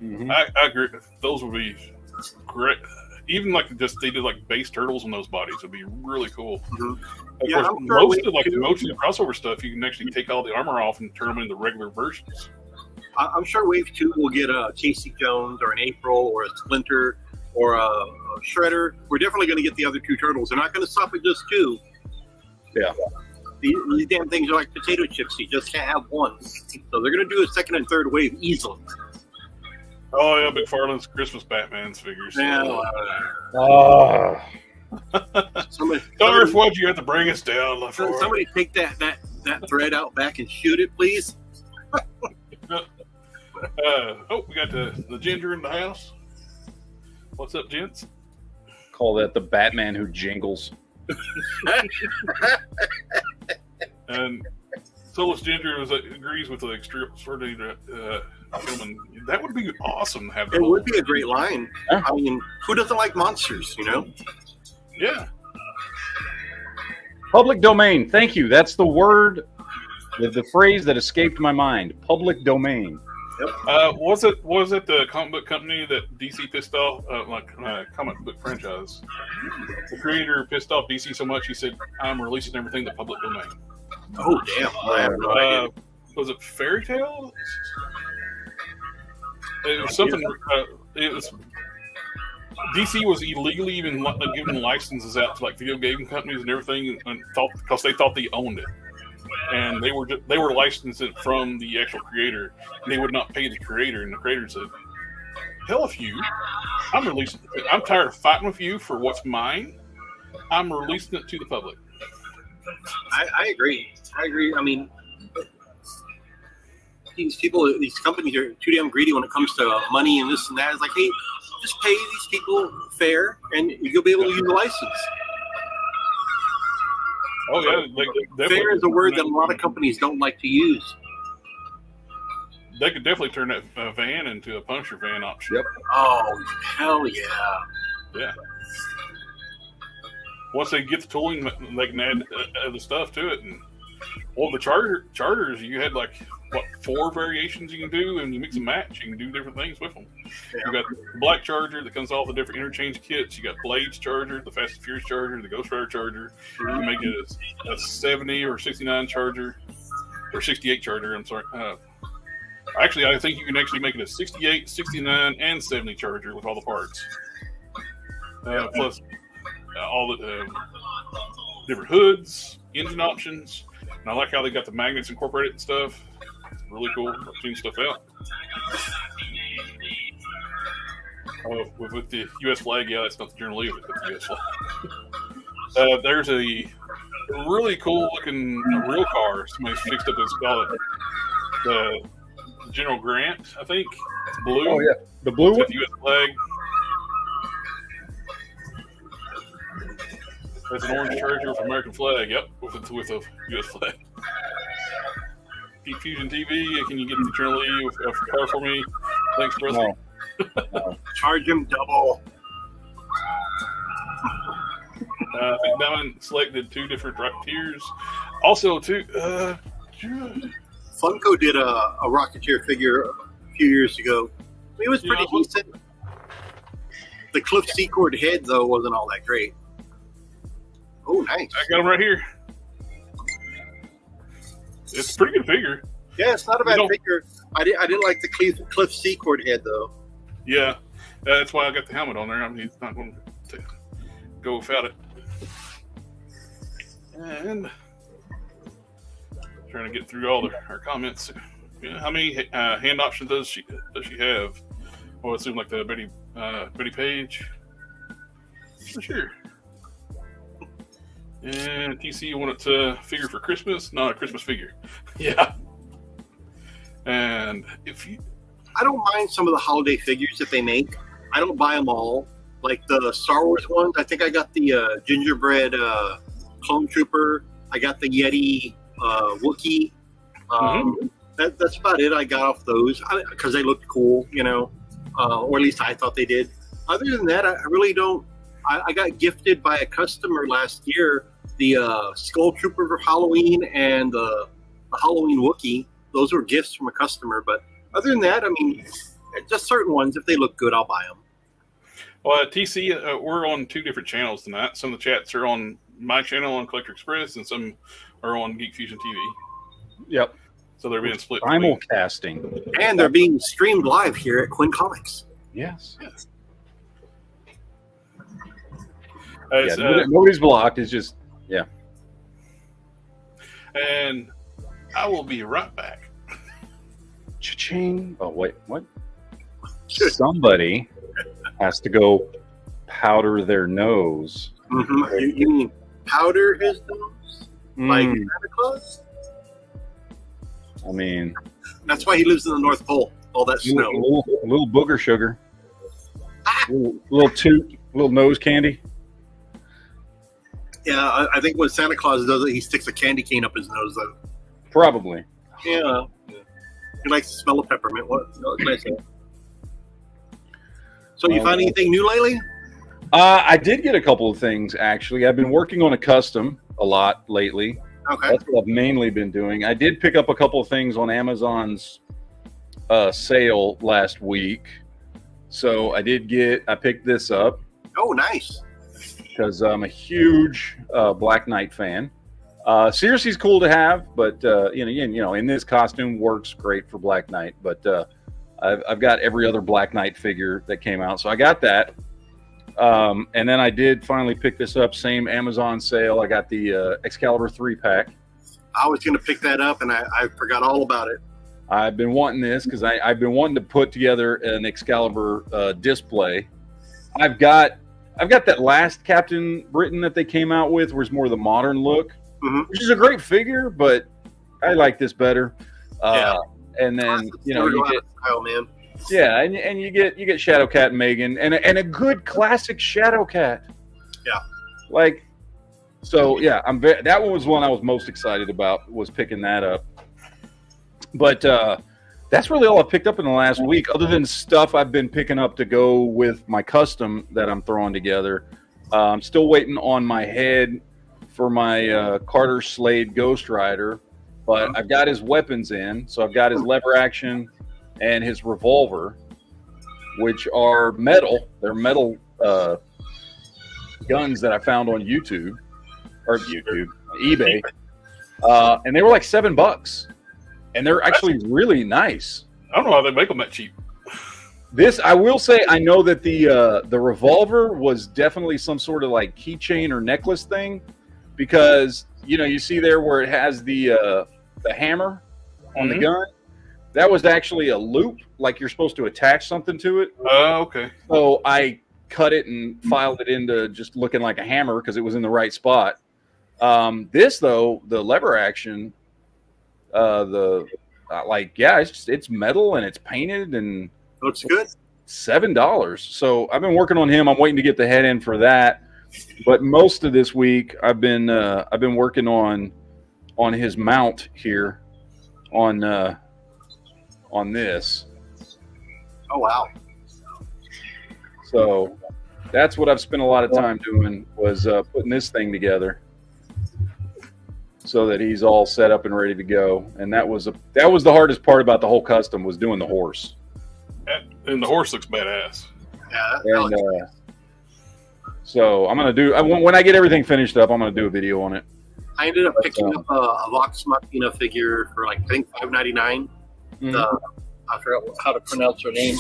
mm-hmm. I agree. Those would be great. Even they did like base turtles on those bodies would be really cool. Mm-hmm. Of course, most of the MOTU crossover stuff, you can actually take all the armor off and turn them into regular versions. I'm sure Wave 2 will get a Casey Jones or an April or a Splinter or a Shredder. We're definitely going to get the other two turtles. They're not going to stop at just two. Yeah. These damn things are like potato chips. You just can't have one. So they're going to do a second and third wave easily. Oh, yeah, McFarlane's Christmas Batman's figures. Yeah. Darth, why'd you have to bring us down? Somebody take that thread out back and shoot it, please. We got the Ginger in the house. What's up, gents? Call that the Batman who jingles. And Solus Ginger agrees with the extraordinary gentleman. That would be awesome to have. It would be a great line. Yeah. I mean, who doesn't like monsters, Yeah. Public domain. Thank you. That's the word, the phrase that escaped my mind. Public domain. Yep. Was it the comic book company that DC pissed off, comic book franchise? The creator pissed off DC so much he said, "I'm releasing everything to public domain." Oh damn! I have no idea. Was it Fairy Tale? It was something. It was DC was illegally even giving licenses out to like video game companies and everything, and because they thought they owned it. And they were licensed it from the actual creator, and they would not pay the creator. And the creator said, "Hell, if you, I'm tired of fighting with you for what's mine. I'm releasing it to the public." I agree. I mean, these companies are too damn greedy when it comes to money and this and that. It's like, hey, just pay these people fair, and you'll be able to use the license. Oh yeah, fair is a word that a lot of companies don't like to use. they could definitely turn that van into a Punisher van option. Yep. Oh, hell yeah. Yeah. Once they get the tooling, they can add other stuff to it. And well, the charters, you had like what 4 variations you can do, and you mix and match. You can do different things with them. Yeah. You got the Black Charger that comes off the different interchange kits. You got Blades Charger, the Fast and Furious Charger, the Ghost Rider Charger. You can make it a 70 or 69 Charger, or 68 Charger. I'm sorry. Actually, I think you can actually make it a 68, 69, and 70 Charger with all the parts. Plus all the different hoods, engine options. And I like how they got the magnets incorporated and stuff. It's really cool. I've seen stuff out. With the U.S. flag, yeah, that's not the Journal Lee, but the U.S. flag. There's a really cool looking real car somebody's fixed up. It's called the General Grant, I think. It's blue. Oh, yeah. The blue one? The U.S. flag. That's an orange Charger with American flag. Yep, with a U.S. flag. Geek Fusion TV, can you get the Journal Lee with a car for me? Thanks, brother. No. Charge him double. I think that one selected 2 different Rocketeers. Also, too, Funko did a Rocketeer figure a few years ago. It was pretty decent. The Cliff Secord head, though, wasn't all that great. Oh, nice. I got him right here. It's a pretty good figure. Yeah, it's not a bad figure. I didn't like the Cliff Secord head, though. Yeah, that's why I got the helmet on there. I mean, he's not going to go without it. And trying to get through all our comments. Yeah, how many hand options does she have? Oh, it seemed like the Betty Page. For sure. And TC, you want it to figure for Christmas? Not a Christmas figure. Yeah. And I don't mind some of the holiday figures that they make. I don't buy them all. Like the Star Wars ones, I think I got the gingerbread clone trooper. I got the Yeti Wookiee. That's about it. I got off those because they looked cool, or at least I thought they did. Other than that, I really don't. I got gifted by a customer last year the Skull Trooper for Halloween and the Halloween Wookiee. Those were gifts from a customer. But other than that, I mean, just certain ones, if they look good, I'll buy them. Well, TC, we're on 2 different channels tonight. Some of the chats are on my channel on Collector Express, and some are on Geek Fusion TV. Yep. So they're being split. Simulcasting. And they're being streamed live here at Quinn Comics. Yes. Yeah, nobody's blocked. It's just, yeah. And I will be right back. Cha-ching. Oh, wait, what? Somebody has to go powder their nose. Mm-hmm. You mean powder his nose? Like Santa Claus? I mean... That's why he lives in the North Pole. All that snow. A little booger sugar. Little toot. Little nose candy. Yeah, I think when Santa Claus does it, he sticks a candy cane up his nose, though. Probably. Yeah. He likes to smell of peppermint. What can I say? So you find anything new lately? I did get a couple of things, actually. I've been working on a custom a lot lately. Okay. That's what I've mainly been doing. I did pick up a couple of things on Amazon's sale last week. So I picked this up. Oh, nice. Because I'm a huge Black Knight fan. Seriously's cool to have, but in this costume works great for Black Knight. But I've got every other Black Knight figure that came out, so I got that. And then I did finally pick this up. Same Amazon sale. I got the Excalibur 3-pack. I was going to pick that up, and I forgot all about it. I've been wanting this because I've been wanting to put together an Excalibur display. I've got that last Captain Britain that they came out with, where it's more the modern look, which is a great figure, but I like this better. Yeah. And then you get style, man. Yeah, and you get Shadowcat and Megan and a good classic Shadowcat. Yeah. Like, so yeah, that one was one I was most excited about, was picking that up. But That's really all I've picked up in the last week, other than stuff I've been picking up to go with my custom that I'm throwing together. I'm still waiting on my head for my Carter Slade Ghost Rider, but I've got his weapons in. So I've got his lever action and his revolver, which are metal. They're metal guns that I found on eBay. And they were like $7. And they're actually really nice. I don't know how they make them that cheap. This, I will say, I know that the revolver was definitely some sort of like keychain or necklace thing, because you see there where it has the hammer on the gun. That was actually a loop, like you're supposed to attach something to it. Oh, okay. So I cut it and filed it into just looking like a hammer because it was in the right spot. This though, the lever action, it's metal and it's painted and looks good. $7. So I've been working on him. I'm waiting to get the head in for that. But most of this week I've been working on his mount here on this. Oh wow. So that's what I've spent a lot of time doing, was putting this thing together so that he's all set up and ready to go. And that was the hardest part about the whole custom, was doing the horse. And the horse looks badass. Yeah. And so I'm gonna do. When I get everything finished up, I'm gonna do a video on it. I ended up picking up a Vox Machina figure for like, I think $5.99. I forgot how to pronounce her name.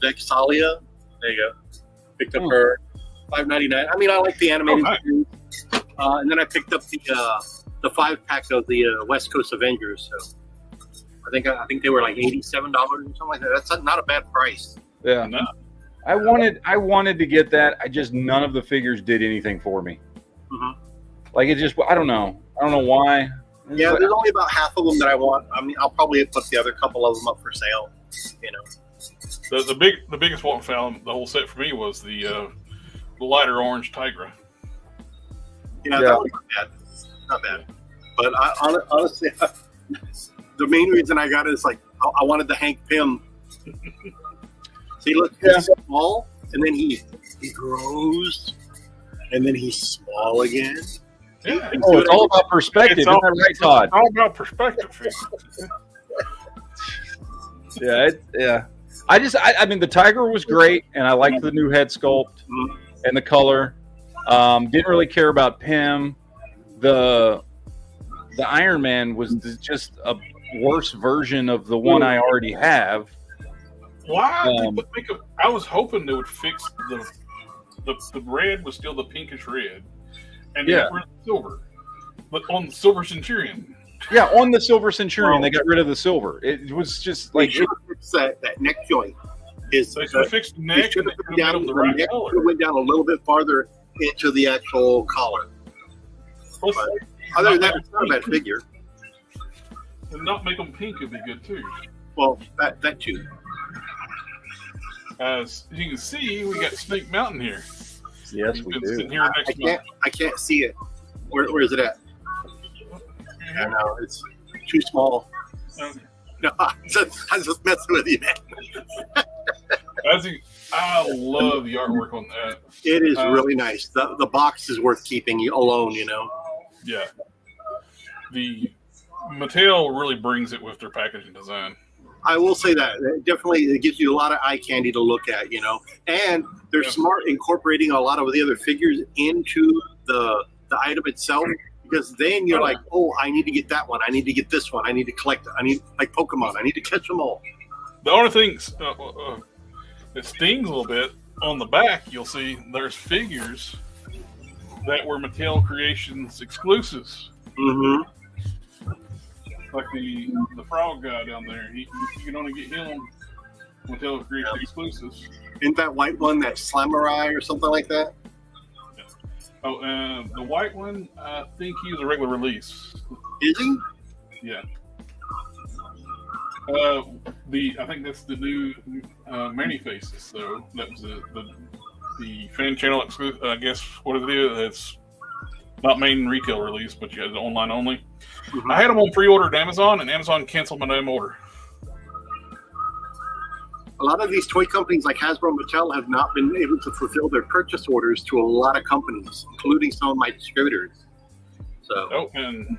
Dexalia. There you go. Picked up her $5.99. I mean, I like the animated series. And then I picked up the 5-pack of the West Coast Avengers. So I think they were like $87 or something like that. That's not a bad price. Yeah. No. I wanted to get that. None of the figures did anything for me. Like it just, I don't know why. Yeah, there's only about half of them that I want. I mean, I'll probably put the other couple of them up for sale. The biggest one found the whole set for me was the lighter orange Tigra. Yeah, that was not bad. But honestly, the main reason I got it is like I wanted the Hank Pym. See, look, he's small, and then he grows, and then he's small again. Yeah. It's all about perspective, isn't that right, Todd? It's all about perspective. Yeah. I mean, the Tiger was great, and I liked the new head sculpt and the color. Didn't really care about Pym. The Iron Man was just a worse version of the one I already have. Why? I was hoping they would fix the red was still the pinkish red, and they got rid of the silver. But on the Silver Centurion. Yeah, on the Silver Centurion, they got rid of the silver. It was just like that neck joint. They should have fixed the neck and made them the right color. It went down a little bit farther into the actual collar. But other than that, it's not a bad figure. And not make them pink would be good too. Well, that too. As you can see, we got Snake Mountain here. Yes, we do. Sitting here next to I can't see it. Where is it at? I know it's too small. Okay. No, I'm just messing with you, man. I love the artwork on that. It is really nice. The box is worth keeping alone, Yeah. The Mattel really brings it with their packaging design. I will say that. It gives you a lot of eye candy to look at, And they're smart incorporating a lot of the other figures into the item itself. Because then you're like, oh, I need to get that one. I need to get this one. I need to collect it. I need, like Pokemon. I need to catch them all. The only thing that stings a little bit, on the back, you'll see there's figures that were Mattel Creations exclusives. Like the frog guy down there. You can only get him Mattel Creations exclusives. Isn't that white one that Slamurai or something like that? Oh, the white one, I think he was a regular release. Is he? Yeah. I think that's the new Many Faces. So that was the fan channel exclusive. I guess what it is. It's not main retail release, but you had it online only. Mm-hmm. I had them on pre-order at Amazon, and Amazon canceled my damn order. A lot of these toy companies like Hasbro and Mattel have not been able to fulfill their purchase orders to a lot of companies, including some of my distributors. So, Oh, and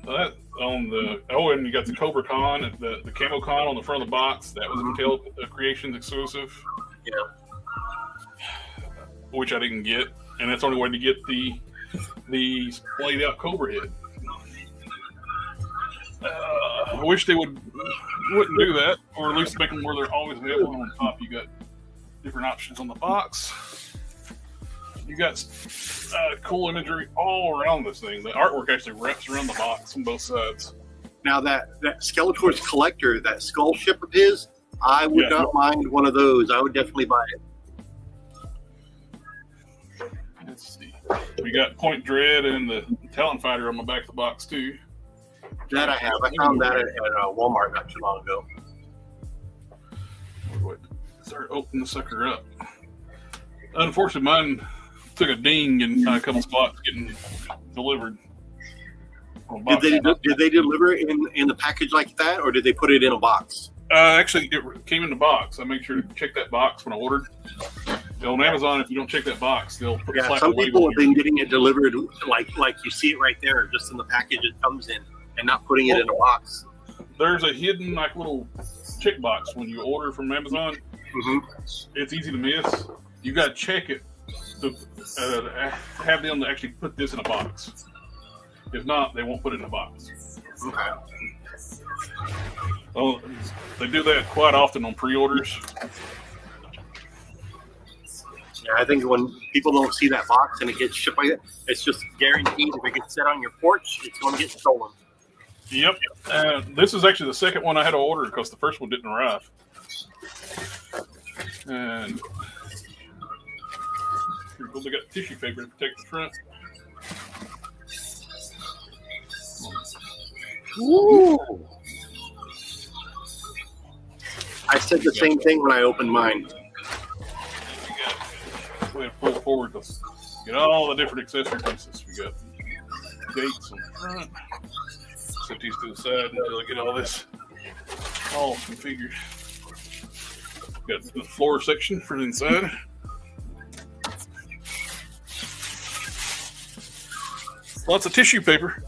that on the and you got the Cobra Con, the Camo Con on the front of the box. That was a Mattel Creations exclusive. yeah. Which I didn't get, and that's the only way to get the splayed out Cobra head. I wish they wouldn't do that, or at least make them where they're always available. On top, you got different options on the box. You got cool imagery all around this thing. The artwork actually wraps around the box on both sides. Now that Skeletor's collector, that skull ship of his, I would not mind one of those. I would definitely buy it. Let's see. We got Point Dread and the Talon Fighter on the back of the box too. That I have. I found that at Walmart not too long ago. Start opening the sucker up. Unfortunately, mine took a ding in a couple spots getting delivered. Did they deliver it in the package like that, or did they put it in a box? Actually, it came in the box. I make sure to check that box when I ordered. On Amazon, if you don't check that box, they'll put a some people have been getting it delivered like you see it right there, just in the package it comes in, and not putting it in a box. There's a hidden little check box when you order from Amazon. Mm-hmm. It's easy to miss. You got to check it to have them to actually put this in a box. If not, they won't put it in a box. Okay. Oh, they do that quite often on pre-orders. Yeah, I think when people don't see that box and it gets shipped like that, it's just guaranteed if it gets set on your porch, it's going to get stolen. Yep. This is actually the second one I had to order because the first one didn't arrive. And they got tissue paper to protect the front. Ooh. I said the same thing when I opened mine. We have to pull forward to get all the different accessory pieces. We got gates on the front. Set these to the side until I get all this all configured. Got the floor section for the inside. Lots of tissue paper.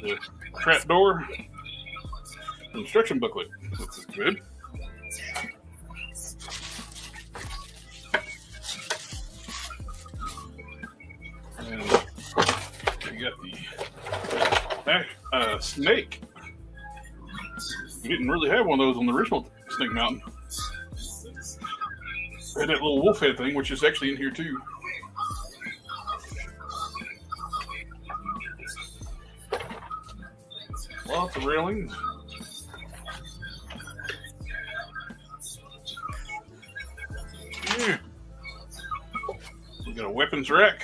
The trap door. Instruction booklet. This is good. And we got the snake. We didn't really have one of those on the original Snake Mountain. We had that little wolf head thing, which is actually in here too. Lots of railings. Yeah. We got a weapons rack.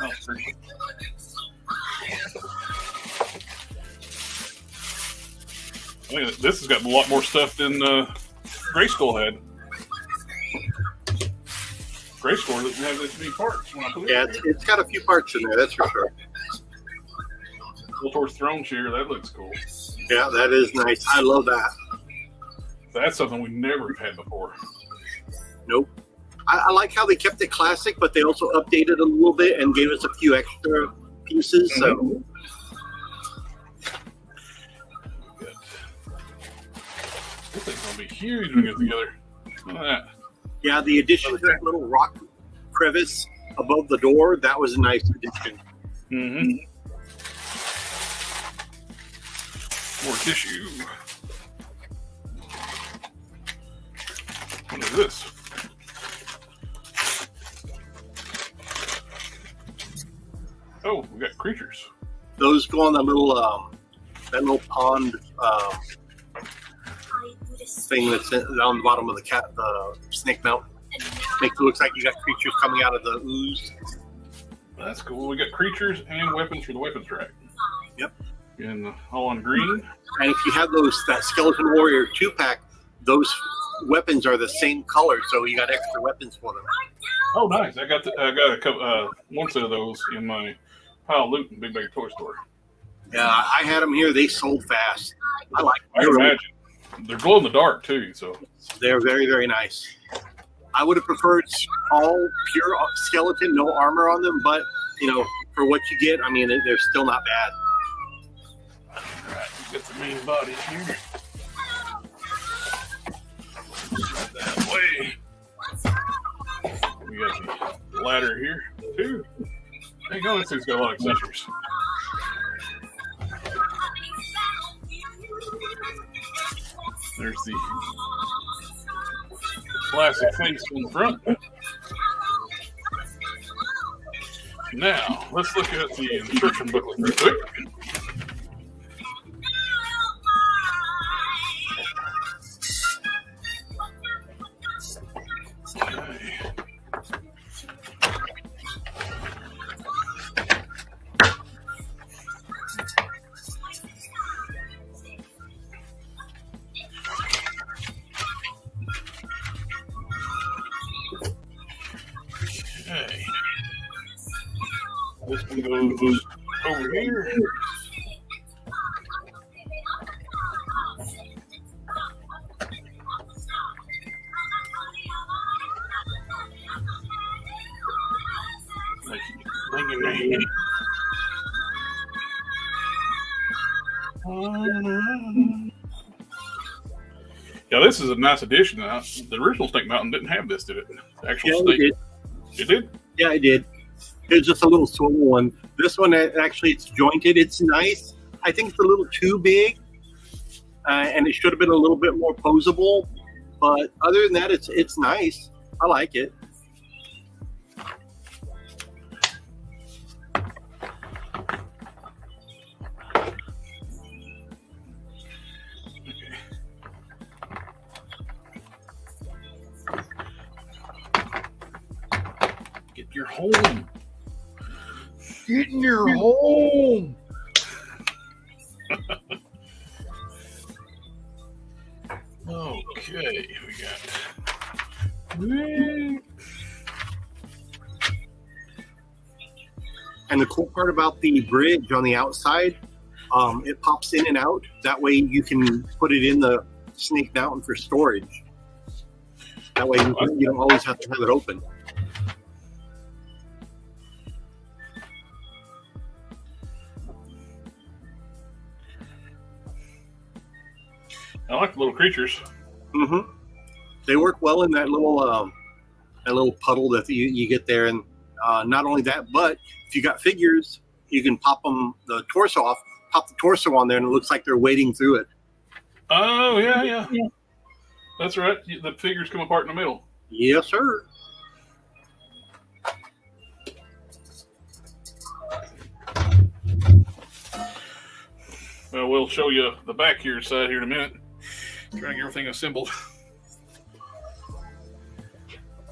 Oh, I mean, this has got a lot more stuff than Grayskull had. Grayskull doesn't have this many parts. Yeah, it's got a few parts in there, that's for sure. Skeletor's throne chair, that looks cool. Yeah, that is nice. I love that. That's something we never had before. Nope. I like how they kept it classic, but they also updated a little bit and gave us a few extra pieces. So, this thing's gonna be huge when we get together. Look at that. yeah, the addition to that little rock crevice above the door, that was a nice addition. Mm-hmm. More tissue. What is this? Oh, we got creatures. Those go on that little pond thing that's on the bottom of the Snake Mountain. Makes it look like you got creatures coming out of the ooze. That's cool. We got creatures and weapons for the weapons rack. Yep. And all on green. And if you have that Skeleton Warrior 2-pack, those weapons are the same color, so you got extra weapons for them. Oh, nice! I got a couple, one set of those in my pile of loot in Big Bag Toy Store. Yeah, I had them here. They sold fast. I like them. I can imagine. They're glow in the dark too, so They're very, very nice. I would have preferred all pure skeleton, no armor on them, but for what you get, I mean, they're still not bad. all right, get the main body here. That way. We got the ladder here too. There you go. This thing's got a lot of accessories. There's the classic face on the front. Now, let's look at the instruction booklet real quick. Okay. Okay. This one goes over here. Yeah, this is a nice addition. The original Snake Mountain didn't have this, did it? The actual snake. It did? Yeah, it did. It's just a little swivel one. This one, actually, it's jointed. It's nice. I think it's a little too big, and it should have been a little bit more posable. But other than that, it's nice. I like it. Get your home. Get in your home. Okay, we got. And the cool part about the bridge on the outside, it pops in and out. That way you can put it in the Snake Mountain for storage. That way you don't always have to have it open. I like the little creatures. Mm-hmm. They work well in that little puddle that you get there, and not only that, but if you got figures, you can pop the torso on there, and it looks like they're wading through it. Oh yeah. That's right. The figures come apart in the middle. Yes, sir. Well, we'll show you the back here side here in a minute. Trying to get everything assembled.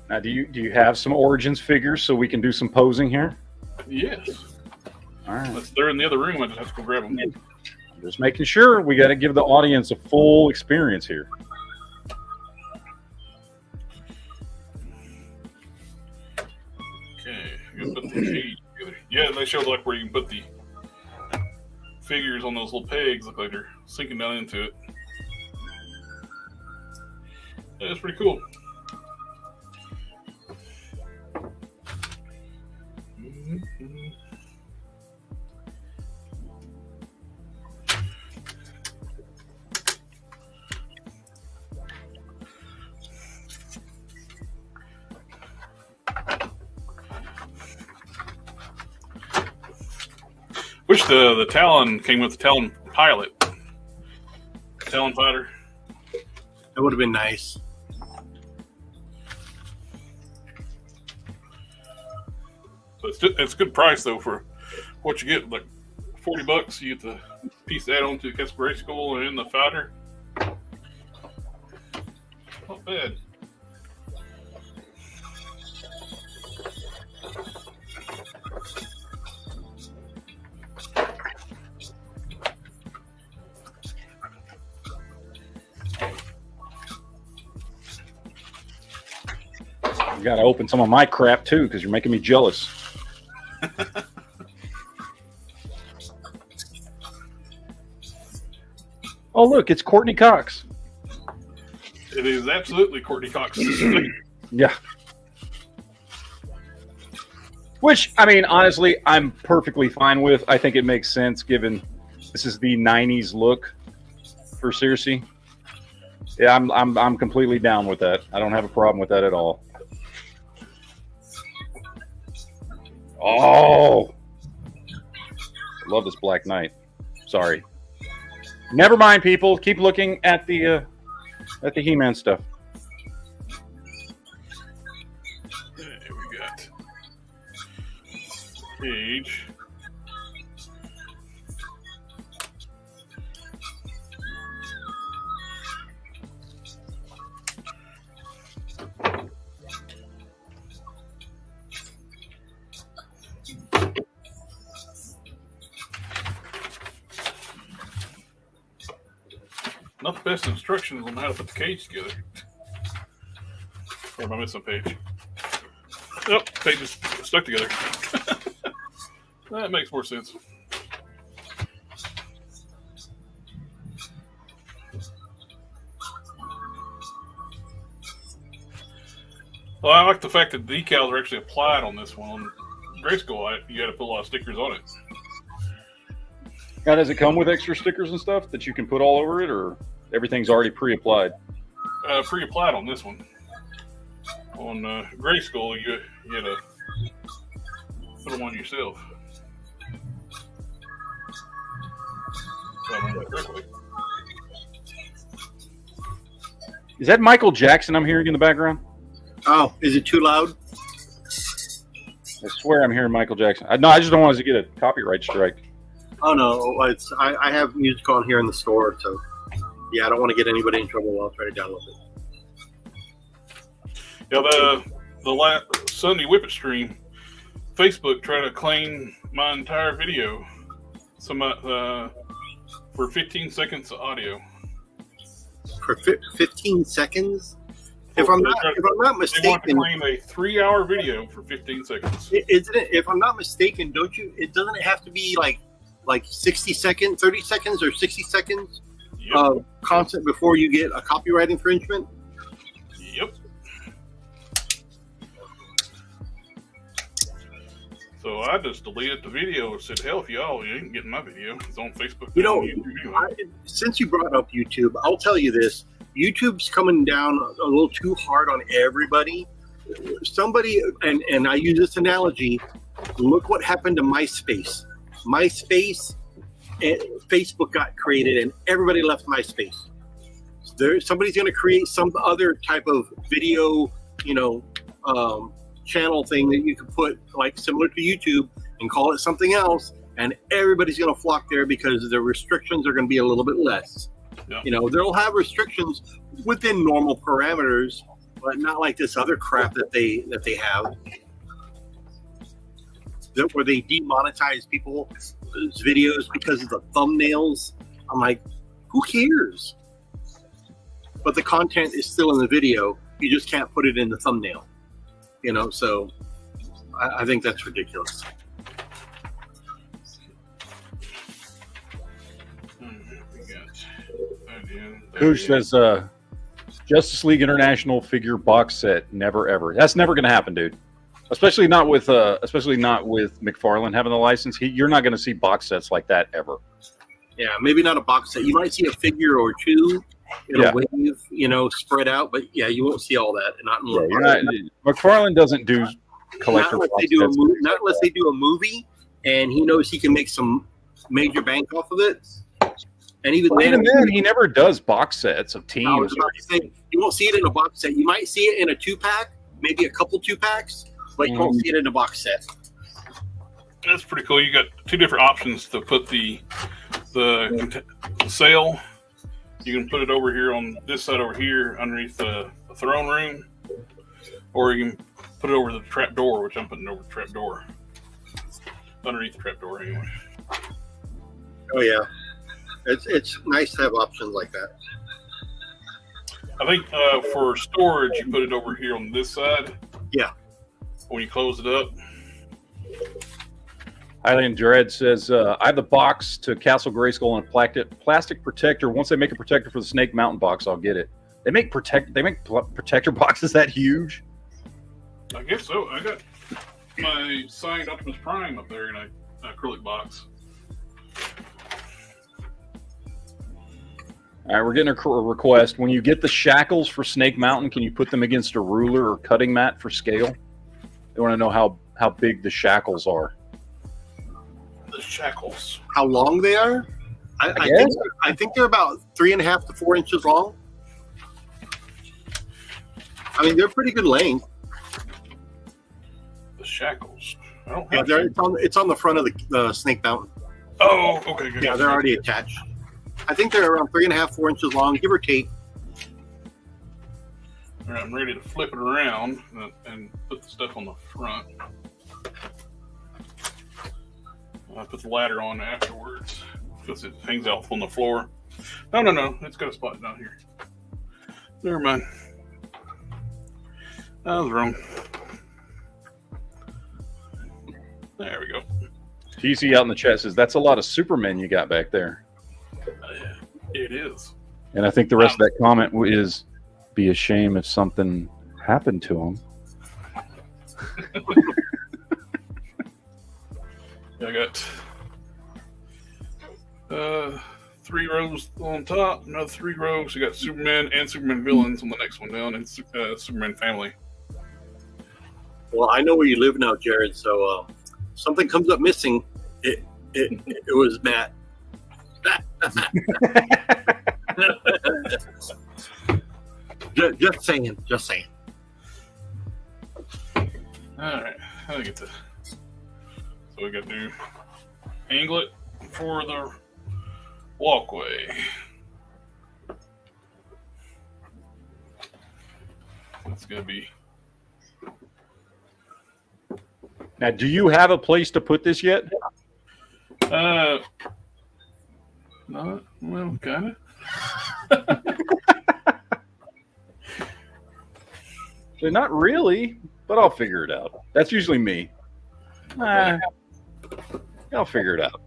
Now, do you have some Origins figures so we can do some posing here? Yes. All right. They're in the other room. I just have to go grab them. Just making sure we got to give the audience a full experience here. Okay. You put the feet together. Yeah, they showed like where you can put the figures on those little pegs. Look like they're sinking down into it. Yeah, that's pretty cool. Wish the Talon came with the Talon pilot. Talon fighter. That would have been nice. So it's a good price though for what you get. Like $40, you get the piece add on to the Grayskull and the fighter. Not bad. got to open some of my crap too because you're making me jealous. Oh, look, it's Courtney Cox. It is absolutely Courtney Cox. Yeah. Which, I mean, honestly, I'm perfectly fine with. I think it makes sense given this is the 90s look for Circe. Yeah, I'm completely down with that. I don't have a problem with that at all. Oh, I love this Black Knight. Sorry. Never mind, people. Keep looking at the He-Man stuff. There we got Page. Not the best instructions on how to put the cage together. Or am I missing a page? Nope, page is stuck together. That makes more sense. Well, I like the fact that the decals are actually applied on this one. On Grayskull, you had to put a lot of stickers on it. Now, does it come with extra stickers and stuff that you can put all over it, or everything's already pre-applied? Pre-applied on this one. On Grayskull, you had to put them on yourself. If I remember that correctly. Is that Michael Jackson I'm hearing in the background? Oh, is it too loud? I swear I'm hearing Michael Jackson. No, I just don't want us to get a copyright strike. Oh no, I have music on here in the store, so yeah, I don't want to get anybody in trouble while I'm trying to download it. Yeah, the last Sunday Whippet stream, Facebook tried to claim my entire video, for 15 seconds of audio. For 15 seconds? If I'm not mistaken, they want to claim a 3-hour video for 15 seconds. Isn't it? If I'm not mistaken, doesn't it have to be like 60 seconds, 30 seconds, or 60 seconds of content before you get a copyright infringement? Yep. So I just deleted the video and said, hell, if you ain't getting my video. It's on Facebook. You know, YouTube. Since you brought up YouTube, I'll tell you this. YouTube's coming down a little too hard on everybody. Somebody, and I use this analogy, look what happened to MySpace. MySpace, Facebook got created and everybody left MySpace. Somebody's going to create some other type of video, channel thing that you can put like similar to YouTube and call it something else, and everybody's going to flock there because the restrictions are going to be a little bit less. Yeah. They'll have restrictions within normal parameters, but not like this other crap that they have, where they demonetize people's videos because of the thumbnails. I'm like, who cares? But the content is still in the video. You just can't put it in the thumbnail. So I think that's ridiculous. Koosh says, Justice League International figure box set, never ever. That's never going to happen, dude. Especially not with McFarlane having the license. You're not going to see box sets like that ever. Yeah, maybe not a box set. You might see a figure or two in a wave, spread out. But yeah, you won't see all that. Not in McFarlane doesn't do collector box sets. Not unless they do a movie, and he knows he can make some major bank off of it. And even then, he never does box sets of teams. You won't see it in a box set. You might see it in a 2-pack, maybe a couple 2-packs, but you won't see it in a box set. That's pretty cool. You got 2 different options to put the sail. You can put it over here on this side over here underneath the throne room, or you can put it over the trap door, which I'm putting over the trap door. Underneath the trap door, anyway. Oh yeah. It's nice to have options like that. I think for storage, you put it over here on this side, Yeah. When you close it up. Eileen Dread says, I have the box to Castle Grayskull and a plastic protector. Once they make a protector for the Snake Mountain box, I'll get it. They make protector boxes that huge? I guess so. I got my signed Optimus Prime up there in an acrylic box. All right, we're getting a request. When you get the shackles for Snake Mountain, can you put them against a ruler or cutting mat for scale? They want to know how big the shackles are. The shackles. How long they are? I think they're about 3.5 to 4 inches long. I mean, they're pretty good length. The shackles. I don't Yeah, have it's on the front of the Snake Mountain. Oh, okay, good. Yeah, they're already attached. I think they're around 3.5, 4 inches long, give or take. All right, I'm ready to flip it around and put the stuff on the front. I'll put the ladder on afterwards because it hangs out on the floor. No. It's got a spot down here. Never mind. I was wrong. There we go. TC out in the chat says, that's a lot of Supermen you got back there. It is. And I think the rest of that comment is, be a shame if something happened to him. I got 3 rows on top, another 3 rows. We got Superman and Superman villains on the next one down, and Superman family. Well, I know where you live now, Jared. So something comes up missing. It was Matt. Just saying. All right, I get to. So we got to do angle it for the walkway. That's gonna be. Now, do you have a place to put this yet? Not well, kind of. Not really, but I'll figure it out. That's usually me. I'll figure it out.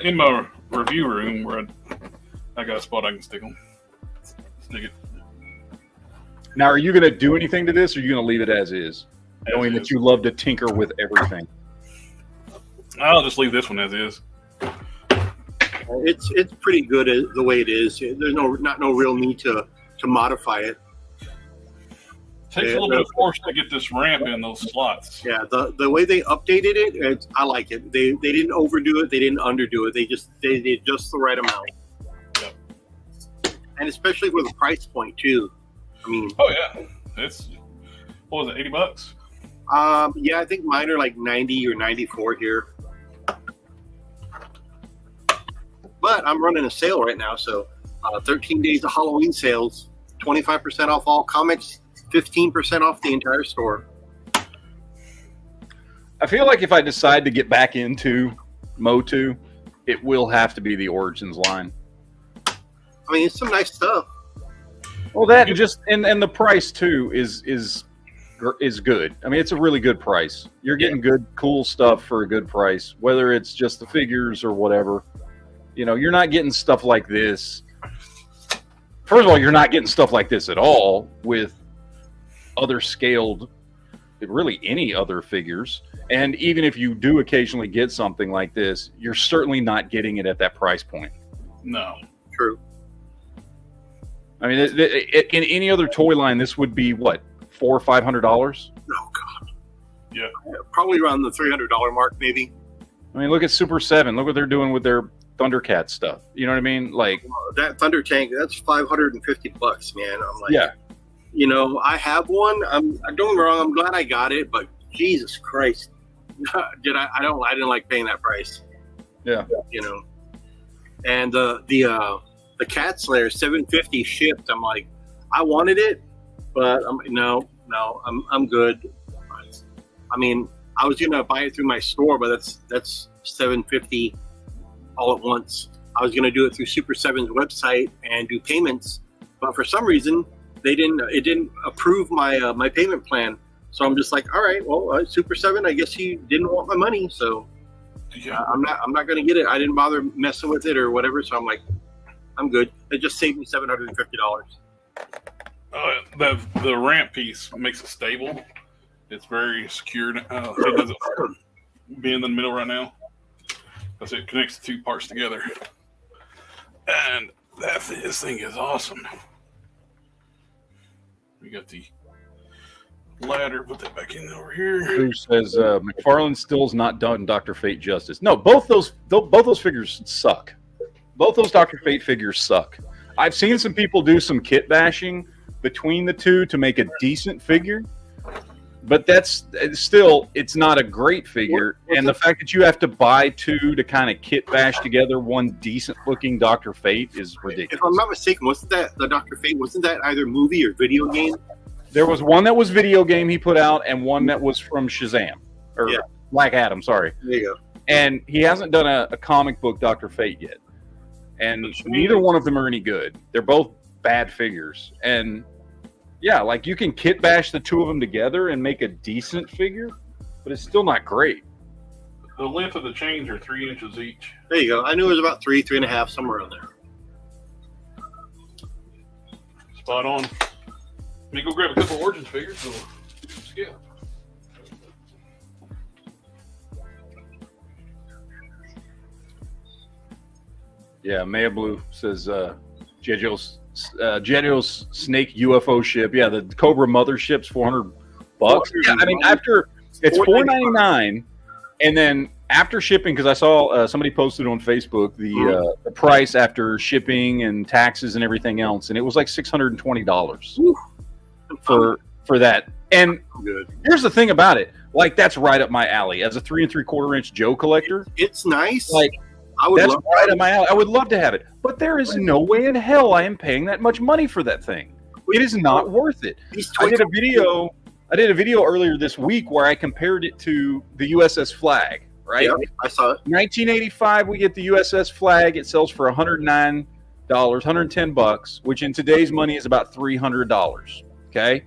In my review room where I got a spot I can stick it. Now, are you going to do anything to this, or are you going to leave it as is, knowing that you love to tinker with everything? I'll just leave this one as is. It's pretty good the way it is. There's no real need to modify it. Takes a little bit of force to get this ramp in those slots. Yeah, the way they updated it, I like it. They didn't overdo it. They didn't underdo it. They did just the right amount. Yep. And especially with the price point too. I mean, oh yeah, it's what was it, $80? Yeah, I think mine are like 90 or 94 here. But I'm running a sale right now, so 13 days of Halloween sales, 25% off all comics, 15% off the entire store. I feel like if I decide to get back into MOTU, it will have to be the Origins line. I mean, it's some nice stuff. Well, that and the price too is good. I mean, it's a really good price. You're getting good, cool stuff for a good price, whether it's just the figures or whatever. You know, you're not getting stuff like this. First of all, you're not getting stuff like this at all with other scaled, really any other figures. And even if you do occasionally get something like this, you're certainly not getting it at that price point. No. True. I mean, in any other toy line, this would be what, $400 or $500? Oh God. Yeah. Probably around the $300 mark, maybe. I mean, look at Super 7. Look what they're doing with their Thundercat stuff. You know what I mean? Like that Thunder Tank, that's $550, man. I'm like, yeah. You know, I have one. Don't get me wrong. I'm glad I got it, but Jesus Christ, I didn't like paying that price. Yeah. You know, and the Cat Slayer $750 shipped. I'm like, I wanted it, but I'm good. I mean, I was gonna buy it through my store, but that's $750 all at once. I was gonna do it through Super 7's website and do payments, but for some reason It didn't approve my my payment plan. So I'm just like, all right, well, Super 7, I guess he didn't want my money, so I'm not going to get it. I didn't bother messing with it or whatever, so I'm like, I'm good. It just saved me $750. The ramp piece makes it stable. It's very secure. It doesn't bend in the middle right now because it connects the two parts together. And this thing is awesome. We got the ladder. Put that back in over here. Who says McFarlane still's not done Dr. Fate justice? No, both those figures suck. Both those Dr. Fate figures suck. I've seen some people do some kit bashing between the two to make a decent figure, but that's still, it's not a great figure. And the fact that you have to buy two to kind of kit bash together one decent looking Dr. Fate is ridiculous. If I'm not mistaken, wasn't that the Dr. Fate? Wasn't that either movie or video game? There was one that was video game he put out, and one that was from Shazam or Black Adam. Sorry, there you go. And he hasn't done a comic book Dr. Fate yet, and neither one of them are any good. They're both bad figures, and yeah, like you can kit bash the two of them together and make a decent figure, but it's still not great. The length of the chains are 3 inches each. There you go. I knew it was about 3.5, somewhere in there. Spot on. Let me go grab a couple of Origins figures. So scale. Yeah, Maya Blue says G.I. Joe's Snake UFO ship. Yeah, the Cobra mothership's $400. Yeah, I mean after it's $499, and then after shipping, because I saw somebody posted on Facebook the price after shipping and taxes and everything else, and it was like $620 for that. And here's the thing about it, like that's right up my alley as a 3 3/4 inch Joe collector. It's nice. Like that's right up my alley. I would love to have it, but there is no way in hell I am paying that much money for that thing. It is not worth it. I did a video earlier this week where I compared it to the USS Flag. Right? Yeah, I saw it. 1985, we get the USS Flag. It sells for $109, $110, which in today's money is about $300. Okay,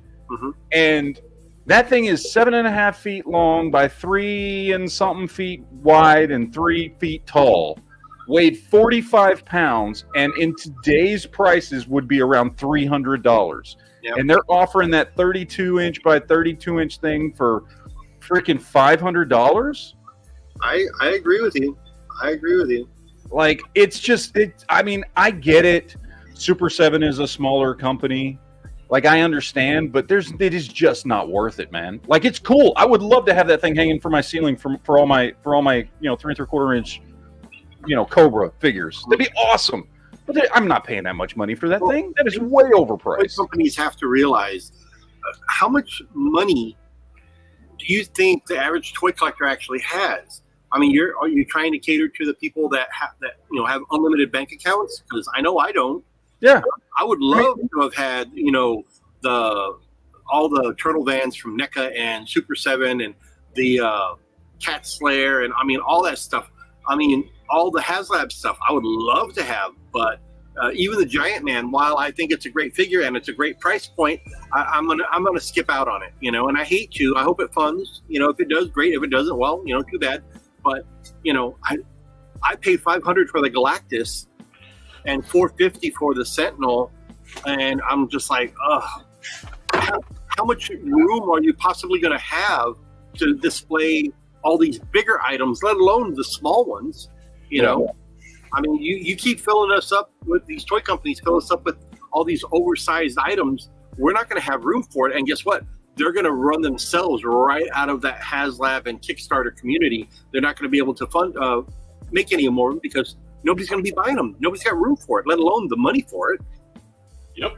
and that thing is 7.5 feet long by 3 and something feet wide and 3 feet tall. Weighed 45 pounds, and in today's prices would be around $300. Yep. And they're offering that 32 inch by 32 inch thing for freaking $500. I agree with you. Like, it's just, I mean, I get it. Super 7 is a smaller company. Like, I understand, but it is just not worth it, man. Like, it's cool. I would love to have that thing hanging from my ceiling for all my 3 3/4 inch, Cobra figures. That'd be awesome. But I'm not paying that much money for that thing. That is way overpriced. Companies have to realize how much money do you think the average toy collector actually has? I mean, are you trying to cater to the people that have unlimited bank accounts? Because I know I don't. Yeah, I would love to have had all the turtle vans from NECA and Super 7 and the Cat Slayer and I mean all that stuff. I mean all the HasLab stuff. I would love to have, but even the Giant Man, while I think it's a great figure and it's a great price point, I'm gonna skip out on it. And I hate to. I hope it funds. If it does, great. If it doesn't, well, too bad. But I paid $500 for the Galactus and $450 for the Sentinel, and I'm just like, how much room are you possibly going to have to display all these bigger items, let alone the small ones? I mean, you keep filling us up with these toy companies, fill us up with all these oversized items. We're not going to have room for it, and guess what? They're going to run themselves right out of that HasLab and Kickstarter community. They're not going to be able to make any more because nobody's going to be buying them. Nobody's got room for it, let alone the money for it. Yep.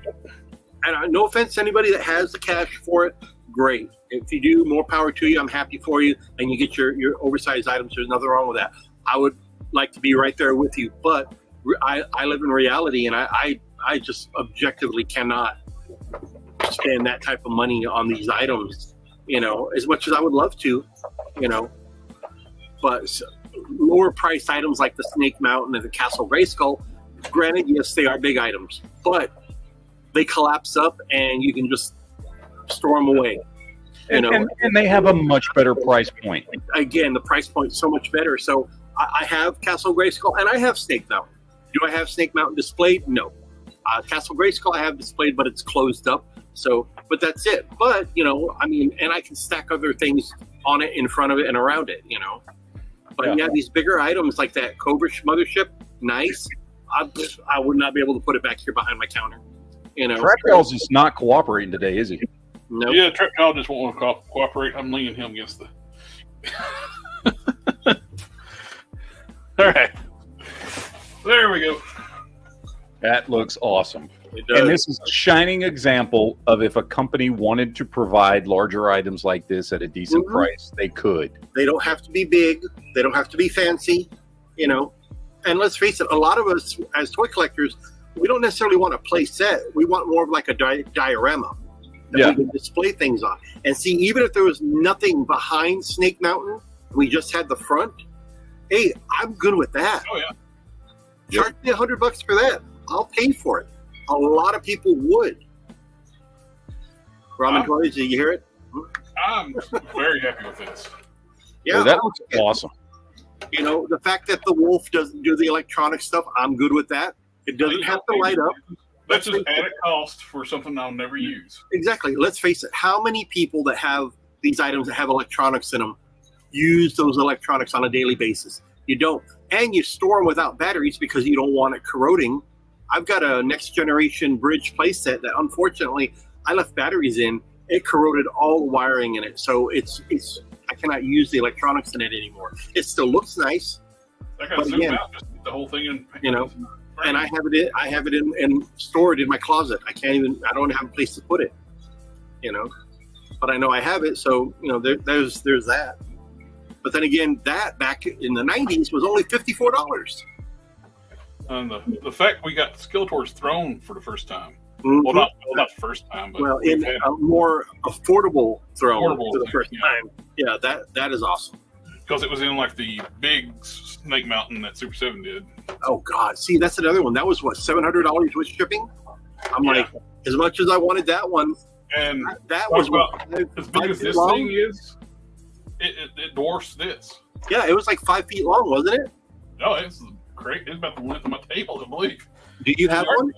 And no offense to anybody that has the cash for it, great. If you do, more power to you. I'm happy for you, and you get your oversized items. There's nothing wrong with that. I would like to be right there with you, but I live in reality, and I just objectively cannot spend that type of money on these items, as much as I would love to, but lower priced items like the Snake Mountain and the Castle Grayskull, granted, yes, they are big items, but they collapse up and you can just store them away. You know, and they have a much better price point. Again, the price point is so much better. So I have Castle Grayskull and I have Snake Mountain. Do I have Snake Mountain displayed? No. Castle Grayskull I have displayed, but it's closed up. So, but that's it. But, you know, I mean, and I can stack other things on it, in front of it, and around it, you know. But yeah, these bigger items like that Cobra Mothership, nice. I would not be able to put it back here behind my counter. You know, Trapjaws is not cooperating today, is he? No. Nope. Yeah, Trapjaw just won't want to cooperate. I'm leaning him against the. All right, there we go. That looks awesome. It does. And this is a shining example of if a company wanted to provide larger items like this at a decent price, they could. They don't have to be big. They don't have to be fancy, you know. And let's face it, a lot of us as toy collectors, we don't necessarily want a play set. We want more of like a diorama that we can display things on. And see, even if there was nothing behind Snake Mountain, we just had the front, hey, I'm good with that. Oh, yeah. Charge me $100 for that. I'll pay for it. A lot of people would. Ramen Toys, did you hear it? I'm very happy with this. Yeah, that looks awesome. You know, the fact that the Wolf doesn't do the electronic stuff, I'm good with that. It doesn't have to light up. That's just added cost for something I'll never use. Exactly. Let's face it. How many people that have these items that have electronics in them use those electronics on a daily basis? You don't. And you store them without batteries because you don't want it corroding. I've got a next generation bridge playset that unfortunately I left batteries in. It corroded all the wiring in it. So it's I cannot use the electronics in it anymore. It still looks nice. I got to zoom out, just get the whole thing in. You know, and I have it in stored in my closet. I don't have a place to put it, you know, but I know I have it. So, you know, there's that. But then again, that back in the 90s was only $54. And the fact we got Skeletor's throne for the first time. Mm-hmm. Well, not the first time, but in a more affordable throne for the thing, first time. Yeah, that is awesome. Because it was in like the big Snake Mountain that Super 7 did. Oh God, see, that's another one. That was what, $700 with shipping. I'm like, as much as I wanted that one, and that was as big as this thing is. It dwarfs this. Yeah, it was like 5 feet long, wasn't it? No, it's great. It's about the length of my table, I believe. Do you have one?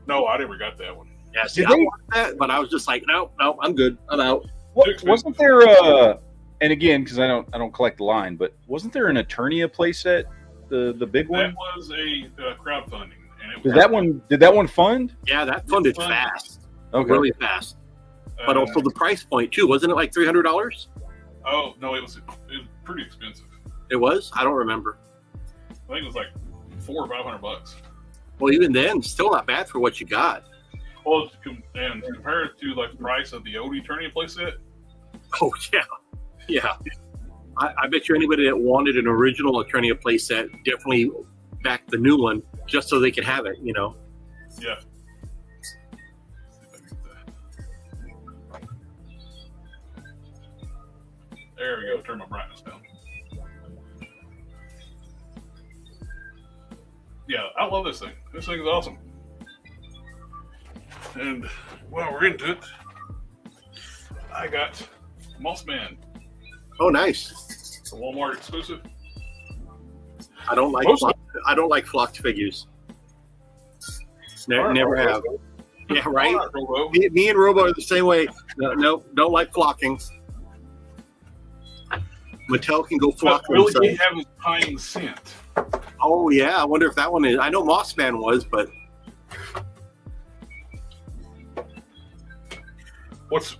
No, I never got that one. Yeah, see, I wanted that, but I was just like, no, I'm good. I'm out. Wasn't there and again, because I don't collect the line, but wasn't there an Eternia playset, the big one? That was a crowdfunding, and it was did that one fund? Yeah, that funded fast. Okay, really fast. But also the price point too, wasn't it like $300? Oh no, it was pretty expensive. It was? I don't remember. I think it was like $400 or $500. Well, even then, still not bad for what you got. Well, and compare it to like the price of the old Eternia playset. Oh yeah. I bet you anybody that wanted an original Eternia playset definitely backed the new one just so they could have it. You know. Yeah. There we go. Turn my brightness down. Yeah, I love this thing. This thing is awesome. And while we're into it, I got Mossman. Oh, nice. The Walmart exclusive. I don't like flocked figures. Never have. Yeah, right. Me and Robo are the same way. No, don't like flocking. Mattel can go flock themselves. Really, have his pine scent. Oh yeah, I wonder if that one is. I know Mossman was, but what's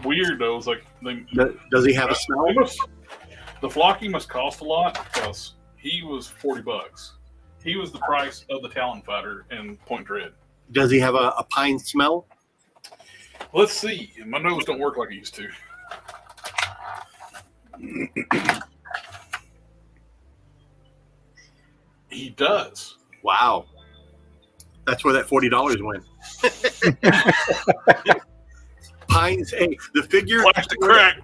weird though is like, does he have a smell? The flocking must cost a lot because he was $40. He was the price of the Talon Fighter and Point Dread. Does he have a pine smell? Let's see. My nose don't work like it used to. He does. Wow. That's where that $40 went. Pines. Hey, the figure. Plastic crack.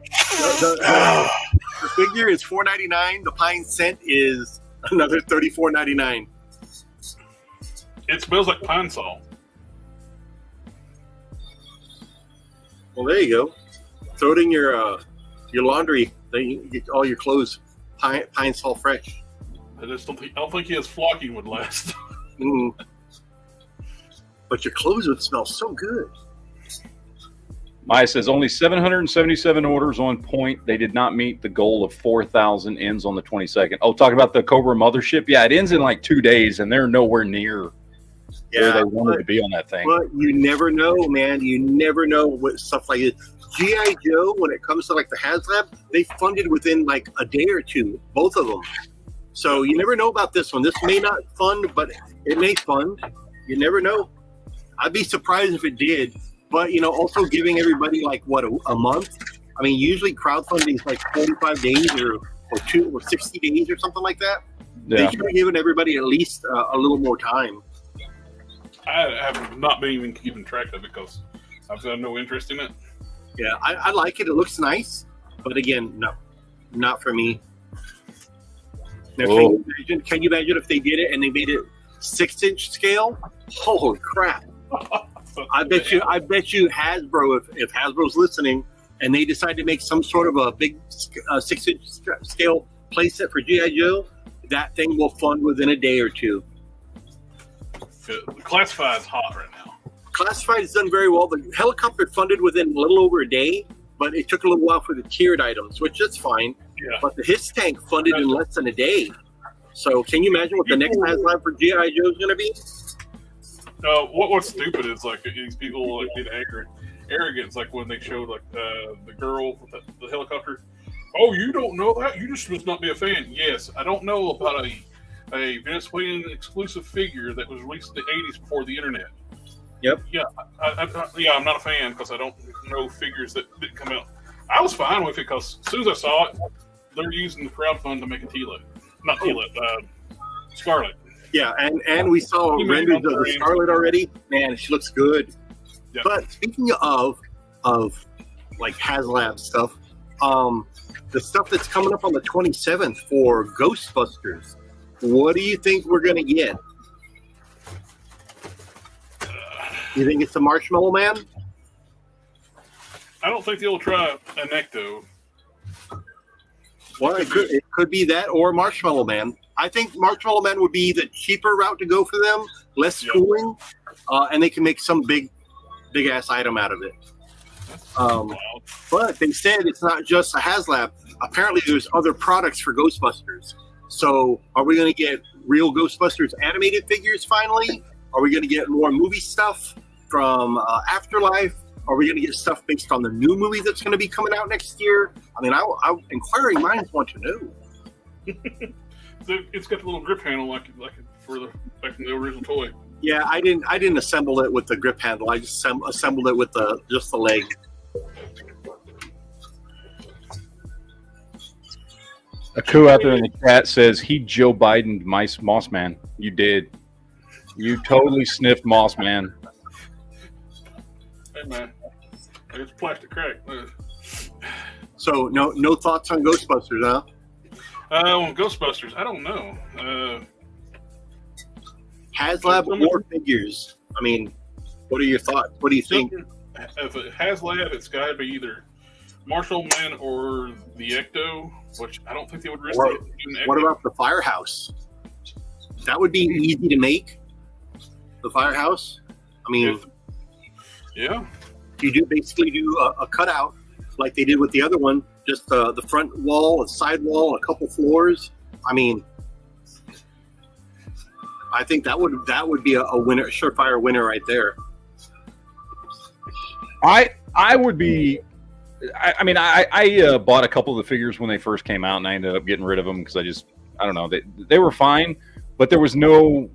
The figure is $4.99. The pine scent is another $34.99. It smells like pine sol. Well, there you go. Throw it in your laundry. Then you get all your clothes pine sol fresh. I don't think his flocking would last. Mm. But your clothes would smell so good. Maya says only 777 orders on point. They did not meet the goal of 4,000. Ends on the 22nd. Oh, talk about the Cobra mothership. Yeah, it ends in like 2 days, and they're nowhere near where they wanted to be on that thing. But you never know, man. You never know what stuff like it. G.I. Joe, when it comes to like the HasLab, they funded within like a day or two, both of them. So you never know about this one. This may not fund, but it may fund. You never know. I'd be surprised if it did. But, also giving everybody like, what, a month? I mean, usually crowdfunding is like 45 days or 60 days or something like that. Yeah. They should have given everybody at least a little more time. I have not been even keeping track of it because I've got no interest in it. Yeah, I like it. It looks nice. But again, no, not for me. Now, can you imagine if they did it and they made it 6-inch scale? Holy crap. I bet you Hasbro, if Hasbro's listening and they decide to make some sort of a big 6-inch scale playset for G.I. Joe, that thing will fund within a day or two. The Classified is hot right now. Classified has done very well. The helicopter funded within a little over a day, but it took a little while for the tiered items, which is fine. Yeah. But the HISS tank funded in less than a day. So can you imagine what the next HasLab for G.I. Joe is going to be? What's stupid is like these people like get arrogant. Like when they showed like the girl with the helicopter. Oh, you don't know that? You just must not be a fan. Yes, I don't know about a Vince Wayne exclusive figure that was released in the 80s before the internet. Yep. Yeah, I'm not a fan because I don't know figures that didn't come out. I was fine with it because as soon as I saw it, they're using the crowdfund to make a T-Lit. Not T-Lit, Scarlet. Yeah, and we saw renders of the Scarlet already. Man, she looks good. Yep. But speaking of like HasLab stuff, the stuff that's coming up on the 27th for Ghostbusters, what do you think we're going to get? You think it's the Marshmallow Man? I don't think they'll try an Ecto. Well, it could be that or Marshmallow Man. I think Marshmallow Man would be the cheaper route to go for them, less cooling, and they can make some big ass item out of it. But they said it's not just a HasLab. Apparently, there's other products for Ghostbusters. So, are we going to get real Ghostbusters animated figures finally? Are we going to get more movie stuff from Afterlife? Are we going to get stuff based on the new movie that's going to be coming out next year? I mean, inquiring minds want to know. It's got the little grip handle like back in the original toy. Yeah, I didn't assemble it with the grip handle. I just assembled it with just the leg. A coup out there in the chat says he Joe Biden'd Moss Man. You did. You totally sniffed Moss Man. Hey man, it's plastic crack. So no thoughts on Ghostbusters, huh? On Ghostbusters, I don't know. HasLab or figures? I mean, what are your thoughts? What do you think? If it HasLab, it's got to be either Marshall Man or the Ecto, which I don't think they would risk it. What about the Firehouse? That would be easy to make. The Firehouse. I mean, yeah. You basically do a cutout like they did with the other one, just the front wall, a side wall, a couple floors. I mean, I think that would be a winner, surefire winner right there. I would be. I mean, I bought a couple of the figures when they first came out, and I ended up getting rid of them because I don't know, they were fine, but there was no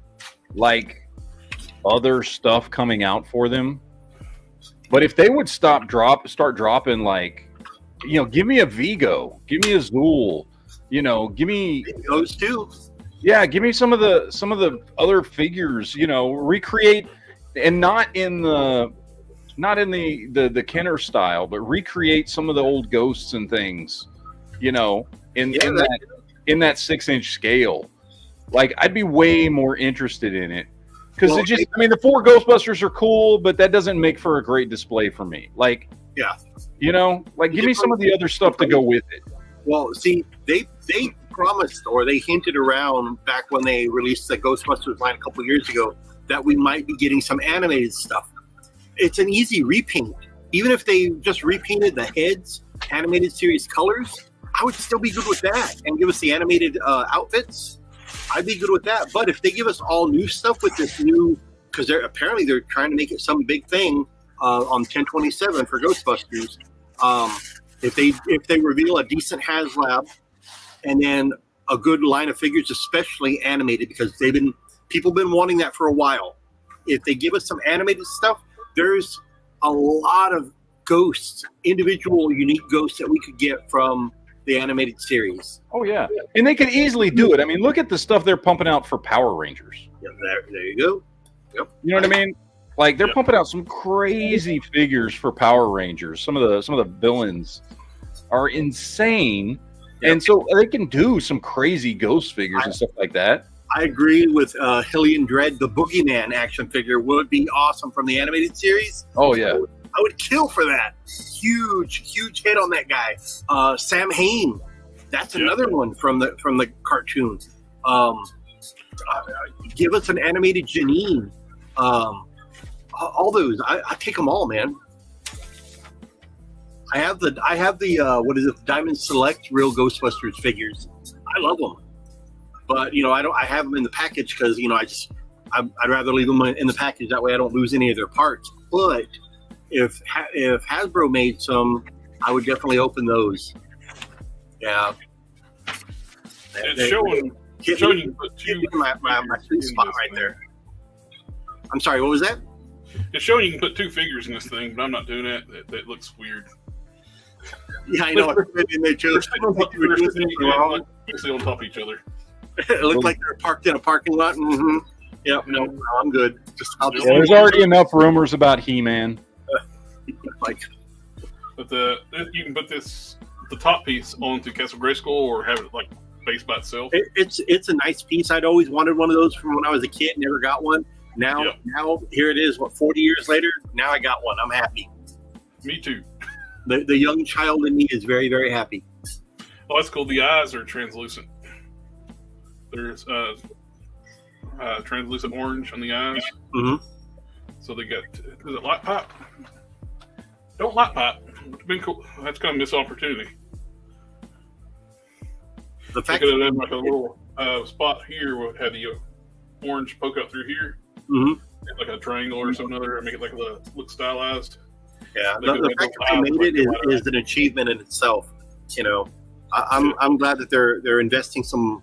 like other stuff coming out for them. But if they would start dropping, like, give me a Vigo, give me a Zool, give me those two. Yeah, give me some of the other figures, recreate, and not in the Kenner style, but recreate some of the old ghosts and things, in that 6-inch scale. Like, I'd be way more interested in it. Because the 4 Ghostbusters are cool, but that doesn't make for a great display for me. Like, Yeah. You know, like give me some of the other stuff to go with it. Well, see, they promised or they hinted around back when they released the Ghostbusters line a couple years ago that we might be getting some animated stuff. It's an easy repaint. Even if they just repainted the heads, animated series colors, I would still be good with that and give us the animated outfits. I'd be good with that. But if they give us all new stuff with this new, because they're trying to make it some big thing on 10/27 for Ghostbusters. If they reveal a decent HasLab and then a good line of figures, especially animated, because people been wanting that for a while. If they give us some animated stuff, there's a lot of ghosts, individual unique ghosts that we could get from the animated series. Oh yeah, and they could easily do it. I mean, look at the stuff they're pumping out for Power Rangers. Yeah, there you go. Yep. You know what I mean? Like they're pumping out some crazy figures for Power Rangers. Some of the villains are insane, and so they can do some crazy ghost figures and stuff like that. I agree with Hillian Dread. The Boogeyman action figure would be awesome from the animated series. Oh yeah, I would kill for that. Huge hit on that guy. Sam Hain. That's another one from the cartoon. Give us an animated Janine. All those. I take them all, man. I have the what is it? Diamond Select Real Ghostbusters figures. I love them. But I have them in the package because I'd rather leave them in the package, that way I don't lose any of their parts. But if Hasbro made some, I would definitely open those. Yeah, It's showing you put two my sweet spot right there. I'm sorry, what was that? It's showing you can put two figures in this thing, but I'm not doing that. That looks weird. Yeah, I know. And they chose on top of each other. It looked like they're parked in a parking lot. Mm-hmm. Yep. No, I'm good. There's already enough rumors about He-Man. But you can put the top piece onto Castle Grayskull or have it like base by itself. It's a nice piece. I'd always wanted one of those from when I was a kid. Never got one. Now here it is. 40 years later? Now I got one. I'm happy. Me too. The young child in me is very, very happy. Oh, that's cool. The eyes are translucent. There's translucent orange on the eyes. Mm-hmm. So they got, is it light pop? Don't light pop. It's been cool. That's kind of missed opportunity. The fact could have done like a little spot here would have the orange poke out through here. Mm-hmm. Like a triangle or something other, and make it like look stylized. Yeah, the fact that they made it is an achievement in itself. I'm glad that they're investing some.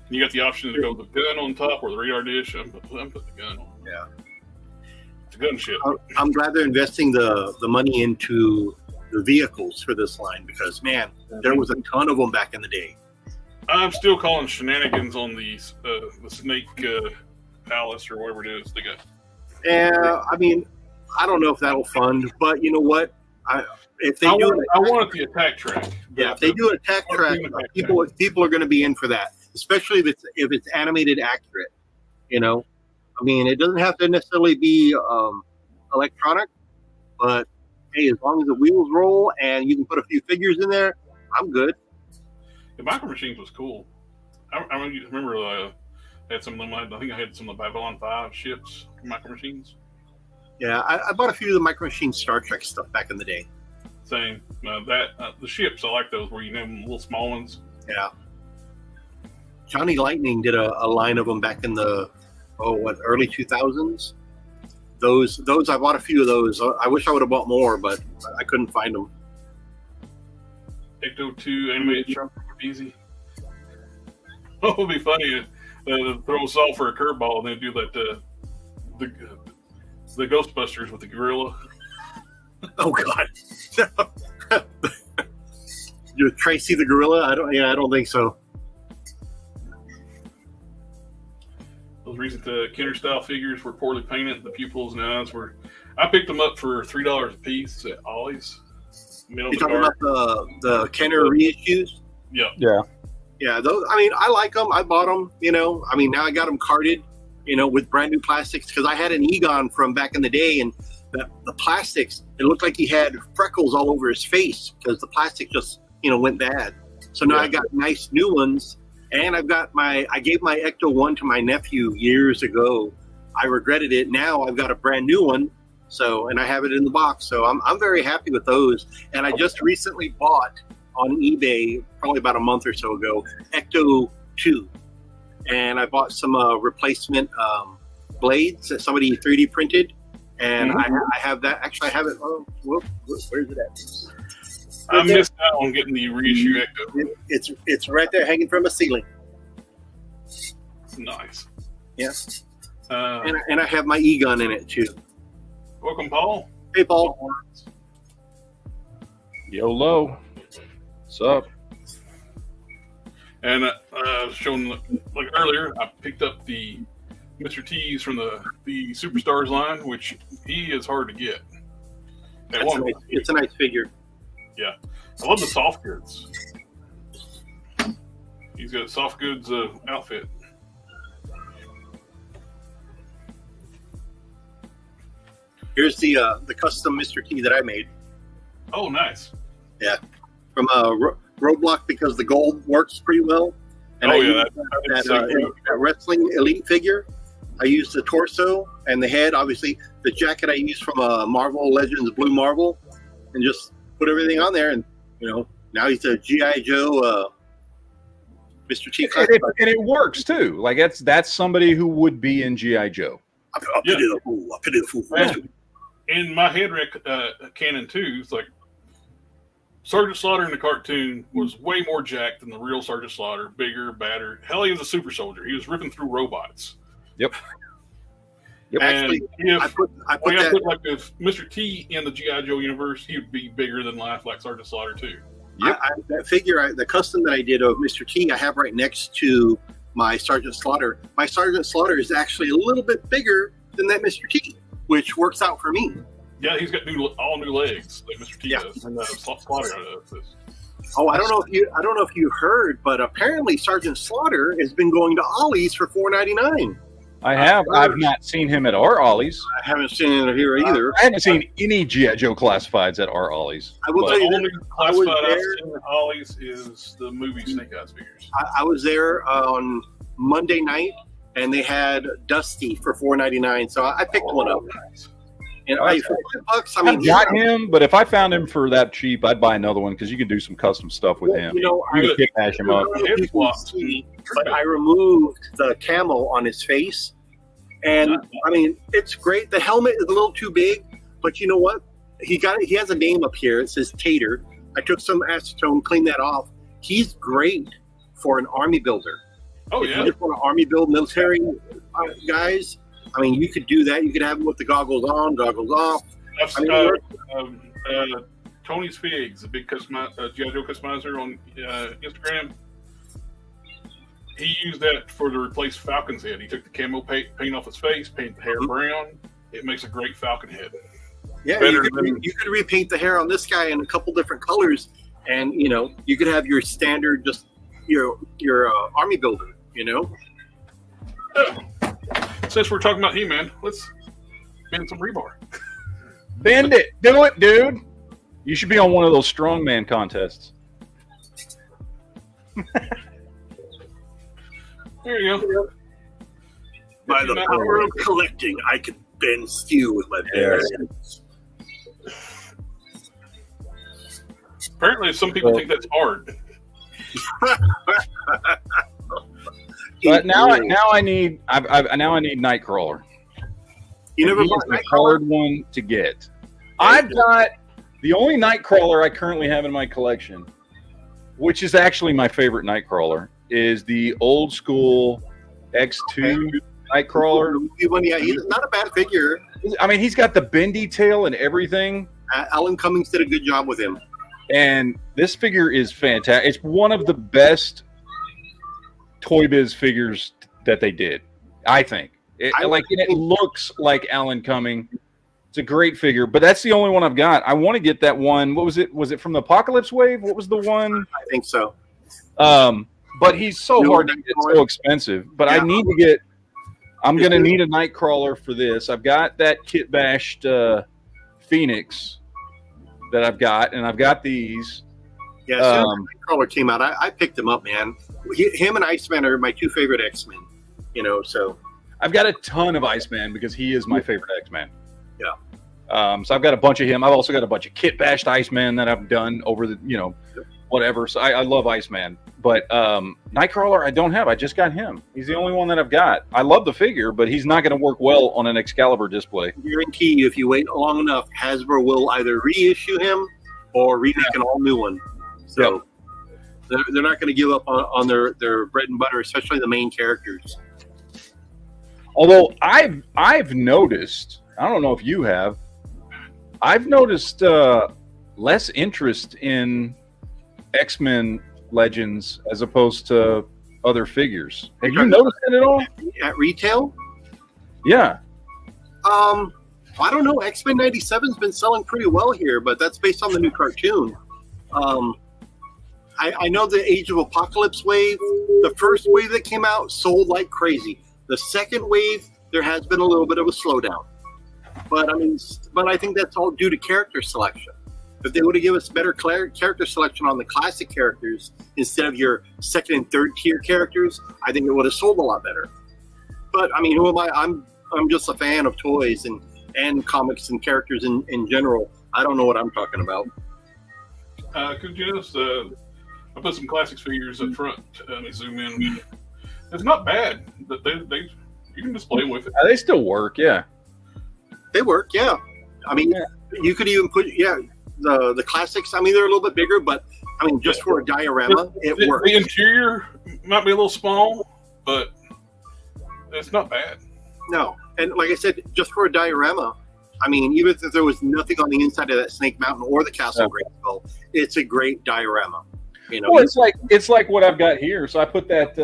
You got the option to go with the gun on top or the radar dish. I'm putting the gun on. Yeah, it's a gunship. I'm glad they're investing the money into the vehicles for this line because man, there was a ton of them back in the day. I'm still calling shenanigans on the Snake Palace or whatever it is they got. Yeah, I mean, I don't know if that'll fund, but you know what? I want the attack track. Yeah, if they do an attack track, people are going to be in for that, especially if it's animated accurate. I mean, it doesn't have to necessarily be electronic, but hey, as long as the wheels roll and you can put a few figures in there, I'm good. The Micro Machines was cool. I remember I had some of them. I think I had some of the Babylon 5 ships, Micro Machines. Yeah, I bought a few of the Micro Machines Star Trek stuff back in the day. Same. The ships, I like those where you name them little small ones. Yeah. Johnny Lightning did a line of them back in the early 2000s. Those I bought a few of those. I wish I would have bought more, but I couldn't find them. Ecto 2 animated shark easy. Oh, it would be funny to throw us all for a curveball and then do that the Ghostbusters with the gorilla. Oh God. You Tracy the gorilla? I don't think so. Those recent Kenner style figures were poorly painted. The pupils and eyes were. I picked them up for $3 a piece at Ollie's. You talking about the Kenner reissues? Yeah. Yeah. Those. I mean, I like them. I bought them. I mean, now I got them carded. With brand new plastics because I had an Egon from back in the day, and the plastics, it looked like he had freckles all over his face because the plastic just, went bad. So now I got nice new ones, and I gave my Ecto 1 to my nephew years ago. I regretted it. Now I've got a brand new one. So, and I have it in the box. So I'm very happy with those. And I just recently bought on eBay, probably about a month or so ago, Ecto 2. And I bought some replacement blades that somebody 3D printed. And I have that. Actually, I have it. Oh, where's it at? I missed out on getting the reissue Ecto. It's right there hanging from a ceiling. Nice. Yeah. And I have my E-gun in it, too. Welcome, Paul. Hey, Paul. YOLO. What's up? And showing, like earlier, I picked up the Mr. T's from the Superstars line, which he is hard to get. It's a nice figure. Yeah. I love the soft goods. He's got a soft goods outfit. Here's the custom Mr. T that I made. Oh, nice. Yeah. From Roadblock, because the gold works pretty well. And that wrestling elite figure. I used the torso and the head. Obviously, the jacket I used from Marvel Legends Blue Marvel, and just put everything on there. And now he's a G.I. Joe Mr. T. And it works too. Like that's somebody who would be in G.I. Joe. I pity the fool. In my head canon too, it's like Sergeant Slaughter in the cartoon was way more jacked than the real Sergeant Slaughter, bigger, badder. Hell, he was a super soldier. He was ripping through robots. Yep. Actually, if Mr. T in the G.I. Joe universe, he would be bigger than life like Sergeant Slaughter too. Yep. That figure, the custom that I did of Mr. T, I have right next to my Sergeant Slaughter. My Sergeant Slaughter is actually a little bit bigger than that Mr. T, which works out for me. Yeah, he's got all new legs like Mr. T does, and Slaughter does. Oh, I don't know if you heard, but apparently Sergeant Slaughter has been going to Ollie's for $4.99. I have. I've not seen him at our Ollie's. I haven't seen it here either. I haven't seen any G.I. Joe classifieds at our Ollie's. I will tell you only that classified I've seen at Ollie's is the movie Snake Eyes figures. I was there on Monday night, and they had Dusty for $4.99, so I picked one up. Nice. And for $5, I mean, I've got him, but if I found him for that cheap, I'd buy another one because you can do some custom stuff with him. You can hash him up. But I removed the camo on his face, and I mean, it's great. The helmet is a little too big, but you know what? He has a name up here. It says Tater. I took some acetone, cleaned that off. He's great for an army builder. Oh if yeah, you just want to army build military guys. I mean, you could do that. You could have him with the goggles on, goggles off. Tony's Figs, a big G.I. Joe customizer on Instagram. He used that to replace Falcon's head. He took the camo paint off his face, painted the hair brown. It makes a great Falcon head. Yeah, you could repaint the hair on this guy in a couple different colors, and you could have your standard, just your army builder. Since we're talking about He-Man, let's bend some rebar. Bend it. Do it, dude. You should be on one of those strongman contests. There you go. By the power of collecting, I can bend steel with my bare hands. Apparently, some people think that's hard. But now I need Nightcrawler. You never bought a hard one to get. I've got the only Nightcrawler I currently have in my collection, which is actually my favorite Nightcrawler, is the old school X2 Nightcrawler. Yeah, he's not a bad figure. I mean, he's got the bendy tail and everything. Alan Cummings did a good job with him. And this figure is fantastic. It's one of the best Toy Biz figures that they did, I think. It looks like Alan Cumming. It's a great figure, but that's the only one I've got. I want to get that one. What was it? Was it from the Apocalypse Wave? What was the one? I think so. But he's so hard to get, so expensive. But I need to get. I'm going to need a Nightcrawler for this. I've got that kit bashed Phoenix that I've got, and I've got these. Yeah, as soon as Nightcrawler came out, I picked him up, man. Him and Iceman are my two favorite X-Men. So I've got a ton of Iceman because he is my favorite X-Man. Yeah. So I've got a bunch of him. I've also got a bunch of kit bashed Iceman that I've done over the, whatever. So I love Iceman. But Nightcrawler, I don't have. I just got him. He's the only one that I've got. I love the figure, but he's not going to work well on an Excalibur display. I guarantee you, if you wait long enough, Hasbro will either reissue him or remake an all new one. So they're not going to give up on their bread and butter, especially the main characters. Although I've noticed, I don't know if you have, I've noticed less interest in X-Men Legends as opposed to other figures. Have you noticed it at all? At retail? Yeah. I don't know. X-Men 97's been selling pretty well here, but that's based on the new cartoon. I know the Age of Apocalypse wave, the first wave that came out sold like crazy. The second wave, there has been a little bit of a slowdown. But I think that's all due to character selection. If they would have given us better character selection on the classic characters instead of your second and third tier characters, I think it would have sold a lot better. But who am I? I'm just a fan of toys and comics and characters in general. I don't know what I'm talking about. Could you notice I put some classics figures up front. Let me zoom in. It's not bad, but you can display them with it. They still work, yeah. They work, yeah. You could even put, the classics. They're a little bit bigger, but just for a diorama, it works. The interior might be a little small, but it's not bad. No, and like I said, just for a diorama, even if there was nothing on the inside of that Snake Mountain or the Castle Grayskull, it's a great diorama. Well, it's like what I've got here. So I put that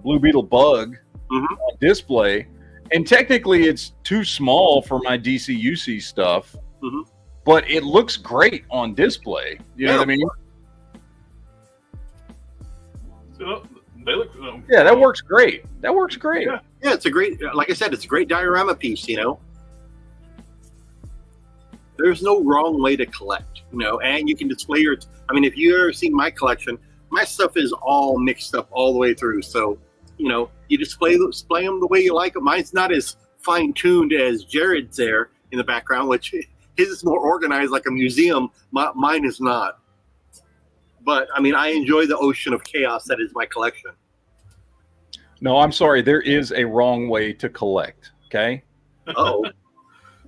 Blue Beetle bug on display, and technically it's too small for my DC-UC stuff, but it looks great on display. You know what I mean? So they look. That works great. That works great. Yeah, it's a great. Like I said, it's a great diorama piece. There's no wrong way to collect. And you can display your. If you ever seen my collection, my stuff is all mixed up all the way through. So, you display them the way you like them. Mine's not as fine tuned as Jared's there in the background, which his is more organized like a museum. Mine is not. But I enjoy the ocean of chaos that is my collection. No, I'm sorry. There is a wrong way to collect. Okay. Oh.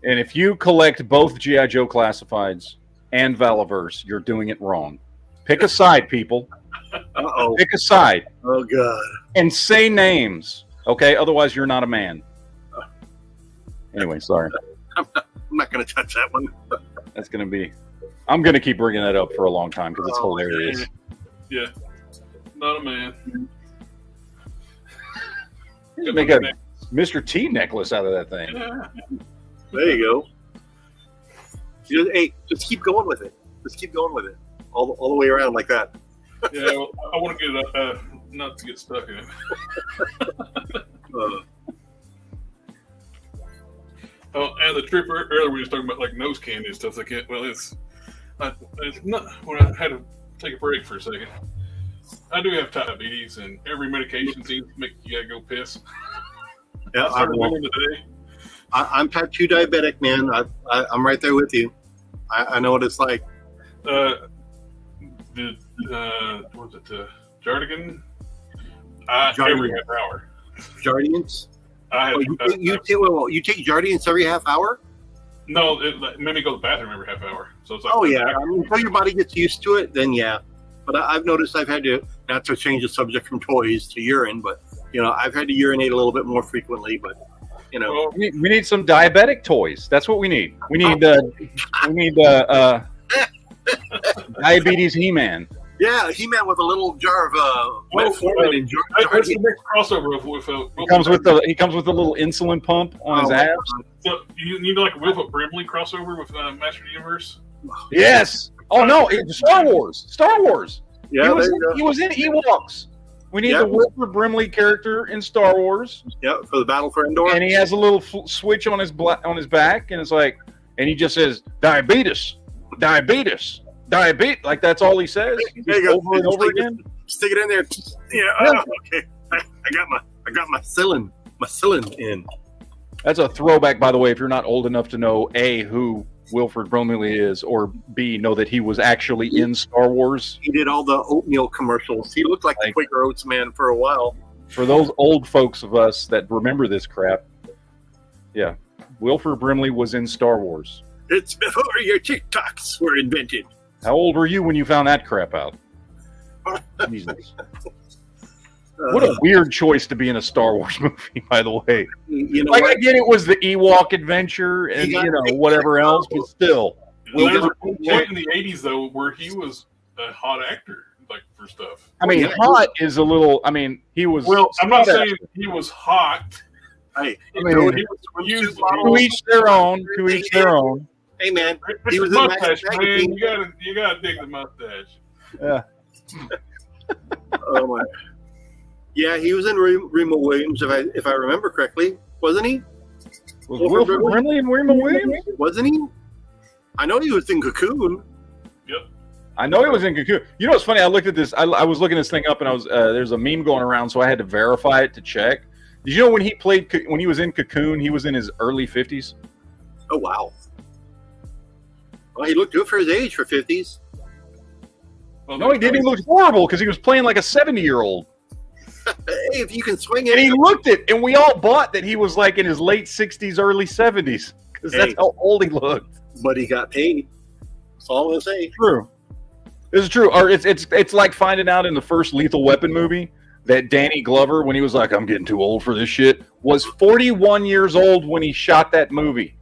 And if you collect both G.I. Joe Classifieds and Valaverse, you're doing it wrong. Pick a side, people. Uh-oh. Pick a side. Oh, God. And say names, okay? Otherwise, you're not a man. Anyway, sorry. I'm not going to touch that one. That's going to be... I'm going to keep bringing that up for a long time because it's hilarious. Yeah. Not a man. You make a Mr. T necklace out of that thing. There you go. Just keep going with it. Just keep going with it. All the way around like that. Yeah, well, I want to get it not to get stuck in it. And the trip earlier we were talking about like nose candy and stuff like that. Well, it's not. When I had to take a break for a second, I do have diabetes, and every medication seems to make you gotta go piss. Yeah, I started doing today. I'm type 2 diabetic, man. I'm right there with you. I know what it's like. What was it? Jardigan? Every half hour. Jardians? You take Jardians every half hour? No, it made me go to the bathroom every half hour. So it's like, until your body gets used to it, then yeah. But I've noticed I've had to, not to change the subject from toys to urine, but I've had to urinate a little bit more frequently. But we need some diabetic toys. That's what we need. We need diabetes He-Man. Yeah, He-Man with a little jar of metformin and that's the next crossover with he comes with a little insulin pump on his abs. So you need to whip up Brimley crossover with Master Universe. Yes. Oh no, Star Wars. Yeah, he was in Ewoks. We need the Wilford Brimley character in Star Wars. Yeah, for the Battle for Endor. And he has a little switch on his back, and it's like, and he just says diabetes, diabetes, diabetes. Like that's all he says. There you go. Over and over again. Stick it in there. Okay. I got my cylinder in. That's a throwback, by the way. If you're not old enough to know A, who Wilford Brimley is, or B, know that he was actually in Star Wars. He did all the oatmeal commercials. He looked like the Quaker Oats man for a while. For those old folks of us that remember this crap, yeah, Wilford Brimley was in Star Wars. It's before your TikToks were invented. How old were you when you found that crap out? Jesus. What a weird choice to be in a Star Wars movie, by the way. You know, like, I get it was the Ewok adventure and, whatever else, but still. There was a point in the 80s, though, where he was a hot actor, like, for stuff. I mean, hot is a little, I mean, he was. Well, I'm not saying he was hot. Hey, to each their own. To each their own. Hey, man. He was mustache, man. You gotta dig the mustache. Yeah. Oh, my. Yeah, he was in Remo Williams, if I remember correctly, wasn't he? Was Wilford Brimley in Remo Williams? Wasn't he? I know he was in Cocoon. Yep. I know he was in Cocoon. You know what's funny? I looked at this. I was looking this thing up, and I was there's a meme going around, so I had to verify it to check. Did you know when he was in Cocoon, he was in his early 50s? Oh wow! Well, he looked good for his age for 50s. Well, no, he didn't. He looked horrible because he was playing like a 70-year-old. Hey, if you can swing it. And he looked it, and we all bought that he was like in his late 60s, early 70s, because that's how old he looked. But he got paid. That's all I'm gonna say. True. This is true. Or it's like finding out in the first Lethal Weapon movie that Danny Glover, when he was like, I'm getting too old for this shit, was 41 years old when he shot that movie.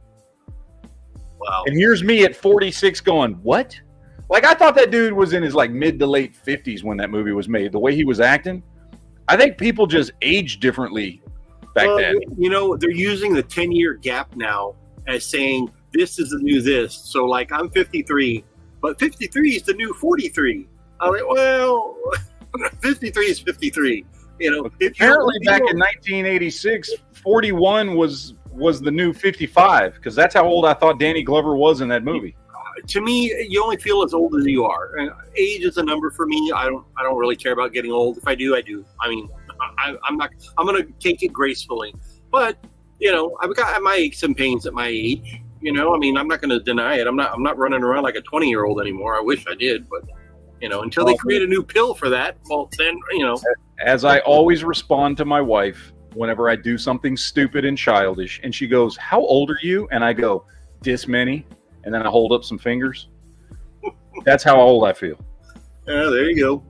Wow. And here's me at 46 going, what? Like, I thought that dude was in his like mid to late 50s when that movie was made. The way he was acting, I think people just age differently back then. You know, they're using the 10-year gap now as saying this is the new this. So, like, I'm 53, but 53 is the new 43. I'm like, well, 53 is 53. You know, apparently back in 1986, 41 was the new 55 because that's how old I thought Danny Glover was in that movie. To me, you only feel as old as you are. And age is a number for me. I don't really care about getting old. If I do, I do. I mean, I'm going to take it gracefully. But, you know, I've got my aches and pains at my age. You know, I mean, I'm not going to deny it. I'm not running around like a 20-year-old anymore. I wish I did, but you know, until they create a new pill for that, well, then, you know. As I always respond to my wife whenever I do something stupid and childish, and she goes, "How old are you?" And I go, "This many," and then I hold up some fingers. That's how old I feel. Yeah, there you go.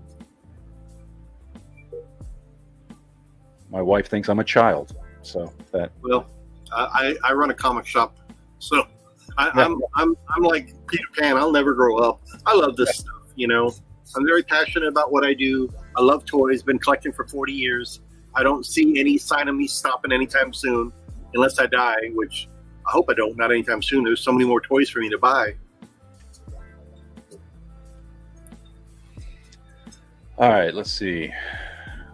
My wife thinks I'm a child, so that. Well, I run a comic shop, so I'm like Peter Pan. I'll never grow up. I love this stuff. You know, I'm very passionate about what I do. I love toys. Been collecting for 40 years. I don't see any sign of me stopping anytime soon, unless I die, which I hope I don't. Not anytime soon. There's so many more toys for me to buy. All right, let's see.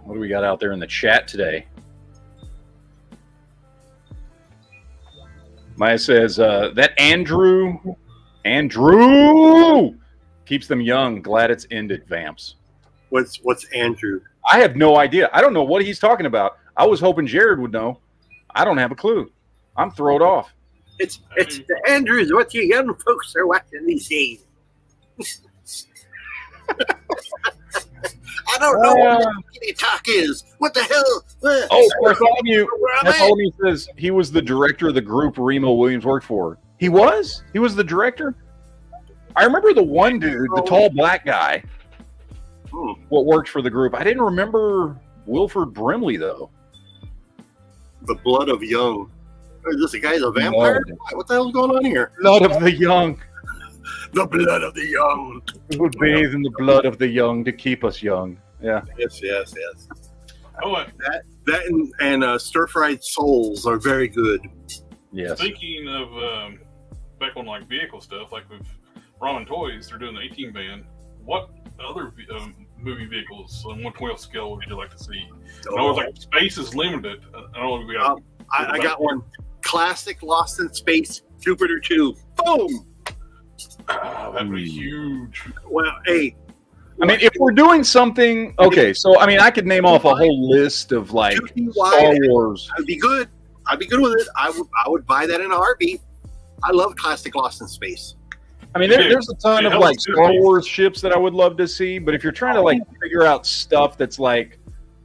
What do we got out there in the chat today? Maya says that Andrew keeps them young. Glad it's ended, Vamps. What's Andrew? I have no idea. I don't know what he's talking about. I was hoping Jared would know. I don't have a clue. I'm thrown off. It's the Andrews. What you young folks are watching these days. I don't know what kitty talk is. What the hell? Oh, Bartholomew says he was the director of the group Remo Williams worked for. He was? He was the director? I remember the one dude, the tall black guy, what worked for the group. I didn't remember Wilford Brimley, though. The Blood of Young. Is this a guy's a vampire? What the hell's going on here? Blood of the Young. The blood of the young. We would bathe in the blood of the young to keep us young. Yeah. Yes. Oh, that and stir-fried souls are very good. Yes. Speaking of back on like vehicle stuff, like with Ramen Toys, they're doing the 18 band. What other movie vehicles on 1/12 scale would you like to see? I know like space is limited. I don't know if we got. I got one. Classic Lost in Space Jupiter 2. Boom. Oh, that'd be huge. Well, hey. I mean, if we're doing something, okay. So I mean, I could name off a whole list of like Star Wars. I'd be good. I'd be good with it. I would buy that in a heartbeat. I love classic Lost in Space. I mean, there's a ton of like Star Wars ships that I would love to see, but if you're trying to like figure out stuff that's like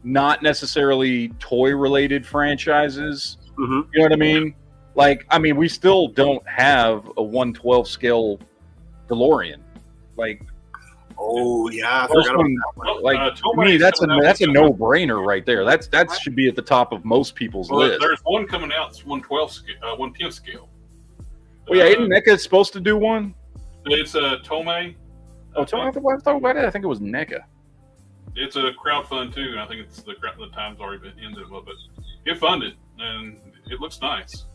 not necessarily toy related franchises, you know what I mean? Like, I mean, we still don't have a 1/12 scale DeLorean. Like, oh yeah, I forgot about that one. Like to me, that's a no brainer right there. That should be at the top of most people's list. There's one coming out. It's 1/12 scale, 1/10 scale. Well, yeah, isn't NECA supposed to do one? It's a Tomei. Oh, Tomei. I thought about it. I think it was NECA. It's a crowdfund too, and I think it's the time's already been ended. But get funded, and it looks nice.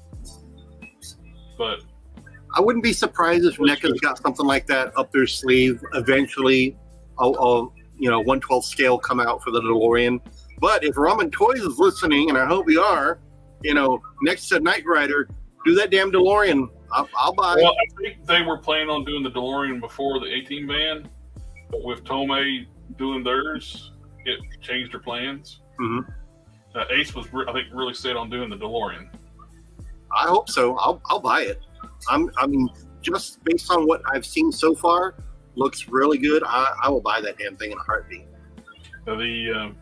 But I wouldn't be surprised if NECA's got something like that up their sleeve. Eventually, a 1/12 scale come out for the DeLorean. But if Ramen Toys is listening, and I hope we are, next to Knight Rider, do that damn DeLorean. I'll buy it. Well, I think they were planning on doing the DeLorean before the 18 ban, but with Tomei doing theirs, it changed their plans. Ace was, I think, really set on doing the DeLorean. I hope so. I'll buy it. I mean, just based on what I've seen so far, looks really good. I will buy that damn thing in a heartbeat. The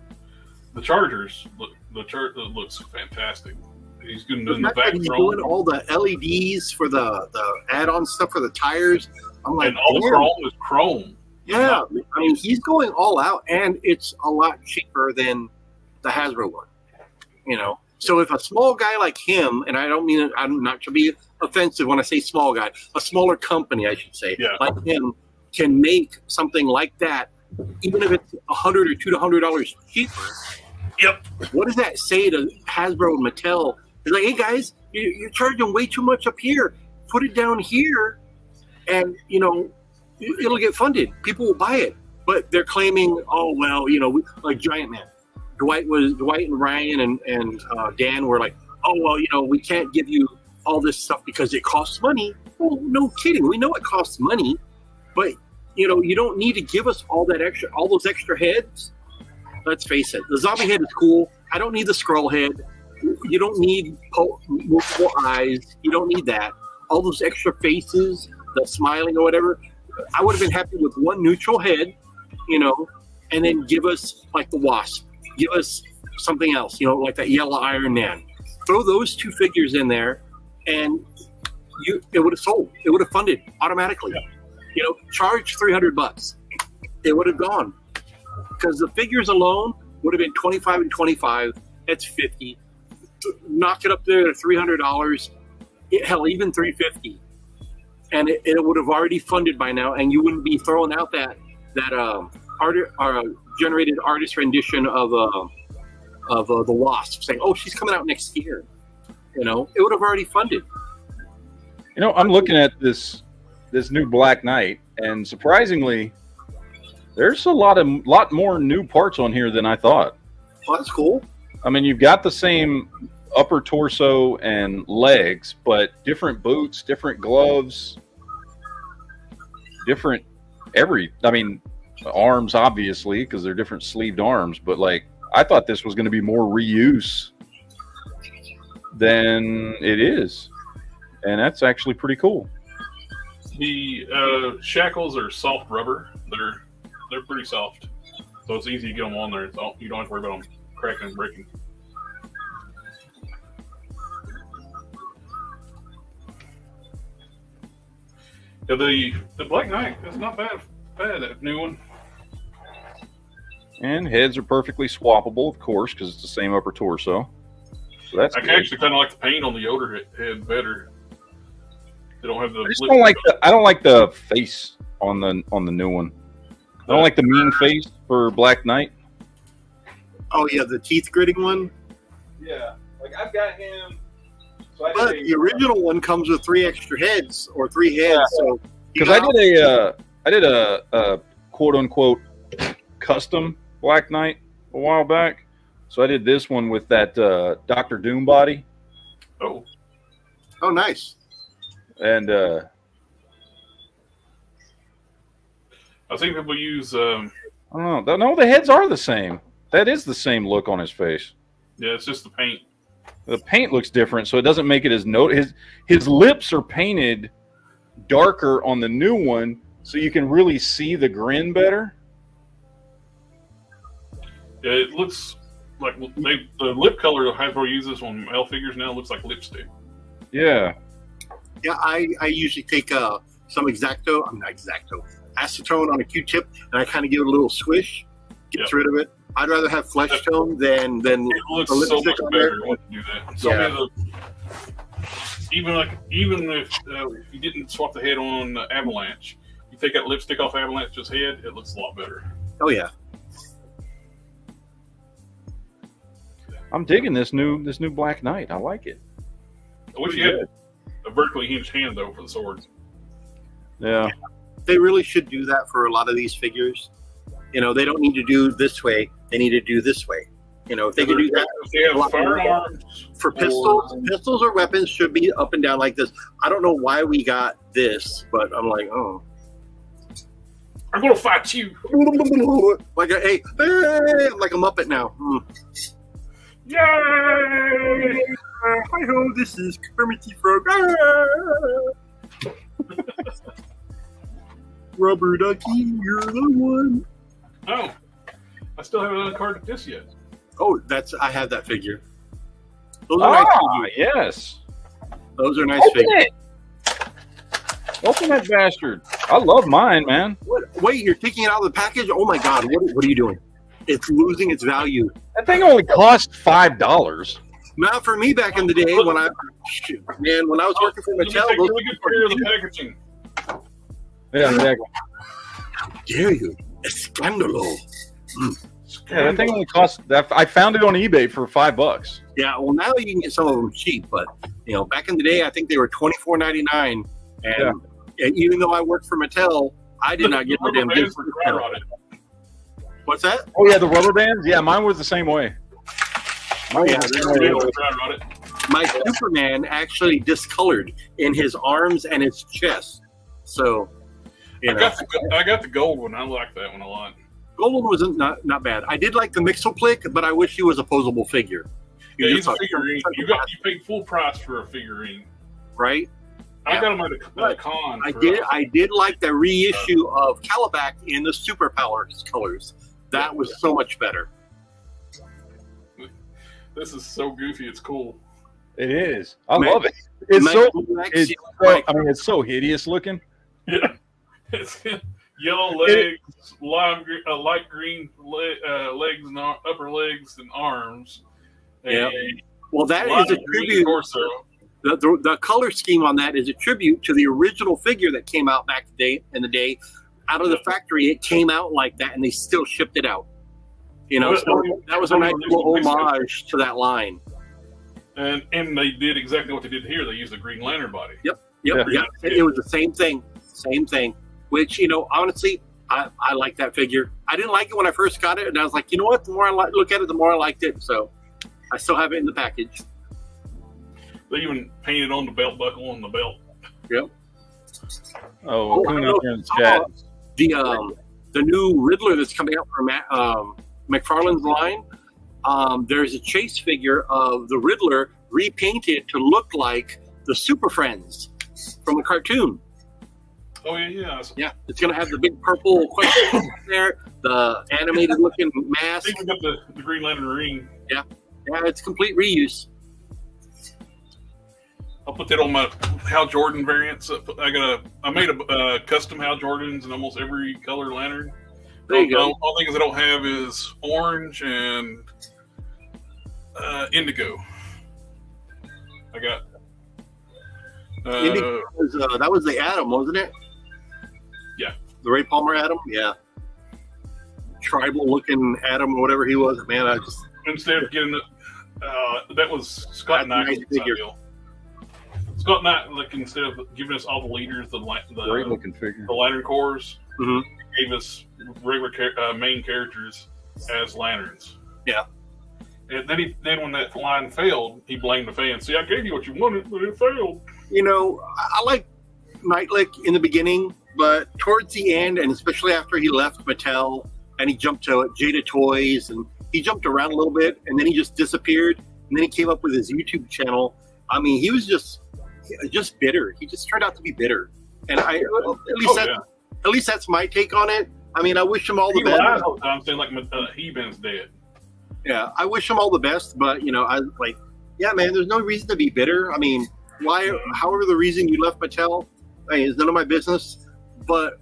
Chargers looks fantastic. He's doing the back he's doing all the LEDs for the add-on stuff for the tires. I'm like, and all the chrome is chrome. Yeah, I mean, he's going all out, and it's a lot cheaper than the Hasbro one. So if a small guy like him, and I don't mean it, I'm not to be offensive when I say small guy, a smaller company, I should say, like him, can make something like that, even if it's $100 or $200 cheaper. Yep. What does that say to Hasbro and Mattel? It's like, hey guys, you're charging way too much up here. Put it down here, and it'll get funded. People will buy it. But they're claiming, oh well, like Giant Man. Dwight and Ryan and Dan were like, oh well, we can't give you all this stuff because it costs money. Well, no kidding. We know it costs money, but you don't need to give us all those extra heads. Let's face it. The zombie head is cool. I don't need the scroll head. You don't need multiple eyes. You don't need that. All those extra faces, the smiling or whatever. I would have been happy with one neutral head, and then give us like the Wasp. Give us something else, like that yellow Iron Man. Throw those two figures in there, and it would have sold. It would have funded automatically. Charge $300. It would have gone. Because the figures alone would have been $25 and $25. That's $50. Knock it up there to $300. Hell, even $350, and it would have already funded by now, and you wouldn't be throwing out that generated artist rendition of the Wasp, saying, "Oh, she's coming out next year." It would have already funded. I'm looking at this new Black Knight, and surprisingly, there's a lot more new parts on here than I thought. Oh, that's cool. I mean, you've got the same upper torso and legs, but different boots, different gloves, arms, obviously, because they're different sleeved arms. But like, I thought this was going to be more reuse than it is, and that's actually pretty cool. The shackles are soft rubber. They're pretty soft, so it's easy to get them on there. You don't have to worry about them cracking and breaking. Yeah, the Black Knight is not bad. That new one. And heads are perfectly swappable, of course, because it's the same upper torso. So that's. I actually kind of like the paint on the Yoder head better. They don't have the. I don't like the face on the new one. I don't like the mean face for Black Knight. Oh yeah, the teeth gritting one. Yeah, like I've got him. So but the original one comes with 3 extra heads or 3 heads. Yeah. So because I did a quote unquote custom Black Knight a while back. So I did this one with that Dr. Doom body. Oh, nice. And I've seen people use. I don't know. No, the heads are the same. That is the same look on his face. Yeah, it's just the paint. The paint looks different, so it doesn't make it as his lips are painted darker on the new one, so you can really see the grin better. Yeah, it looks like the lip color Hasbro uses on male figures now looks like lipstick. Yeah. Yeah, I usually take some acetone on a Q-tip, and I kind of give it a little swish, gets rid of it. I'd rather have flesh tone than it looks the so lipstick much on better there. when you do that. So many of the, even if you didn't swap the head on Avalanche, you take that lipstick off Avalanche's head, it looks a lot better. Oh yeah. I'm digging this new Black Knight. I like it. I wish you had a vertically hinged hand though for the swords. Yeah. They really should do that for a lot of these figures. You know, they don't need to do this way. They need to do this way. You know, if they can do that, if they have firearms for pistols or weapons should be up and down like this. I don't know why we got this, but I'm like, oh, I'm gonna fight you. like hey, I'm like a Muppet now. Yay! Hi ho, this is Kermit the Frog. Rubber ducky, you're the one. Oh, I still haven't uncarded this yet. Oh, I have that figure. Those are nice figures. Yes. Those are nice Open figures. it. Open that bastard. I love mine, man. Wait, you're taking it out of the package? Oh my God, what are you doing? It's losing its value. That thing only cost $5. Not for me back in the day when I was working for Let me Mattel. take really good care of the packaging. Yeah, exactly. How dare you? Escandalo. Yeah, that thing only cost. I found it on eBay for $5. Yeah, well now you can get some of them cheap, but back in the day I think they were $24.99, and even though I worked for Mattel, I did not get the damn gift. What's that? Oh yeah, the rubber bands. Yeah, mine was the same way. Oh yeah, my Superman actually discolored in his arms and his chest. So, I got the gold one. I like that one a lot. Gold one wasn't not bad. I did like the Mixoplick, but I wish he was a posable figure. Yeah, he's a figurine. You paid full price for a figurine, right? I got him at a con. I did like the reissue of Calabac in the Superpowers colors. That was so much better. This is so goofy. It's cool. It is. I love it. It's so hideous looking. Yeah, it's yellow legs, light green legs and upper legs and arms. Yeah. Well, that is a tribute. The color scheme on that is a tribute to the original figure that came out back in the day. Out of the factory, it came out like that, and they still shipped it out. So that was a nice little homage to that line. And they did exactly what they did here. They used the Green Lantern body. Yep. It was the same thing. Which, honestly, I like that figure. I didn't like it when I first got it, and I was like, you know what? The more I look at it, the more I liked it. So I still have it in the package. They even painted on the belt buckle on the belt. Yep. Oh, coming out there in the chat. The new Riddler that's coming out from McFarlane's line. There's a chase figure of the Riddler repainted to look like the Super Friends from the cartoon. Oh yeah. Yeah, it's gonna have the big purple question there, the animated looking mask. They even got the Green Lantern ring. Yeah, it's complete reuse. I'll put that on my Hal Jordan variants. I made a custom Hal Jordans in almost every color lantern. There you go. All things I don't have is orange and indigo. I got. Indigo that was the Atom, wasn't it? Yeah. The Ray Palmer Atom? Yeah. Tribal looking Atom, whatever he was. Man, instead of getting that was Scott Knight's deal. Scott Knight, instead of giving us all the leaders, great looking figure, the Lantern Corps, he gave us regular main characters as lanterns. Yeah. And then when that line failed, he blamed the fans. See, I gave you what you wanted, but it failed. I like Knightlick in the beginning, But towards the end, and especially after he left Mattel and he jumped to Jada Toys and he jumped around a little bit and then he just disappeared. And then he came up with his YouTube channel. I mean, he was just bitter. He just turned out to be bitter. And at least that's my take on it. I mean, I wish him all the best. I'm saying like He-Man's dead. Yeah, I wish him all the best, but man, there's no reason to be bitter. I mean, however the reason you left Mattel, is none of my business. But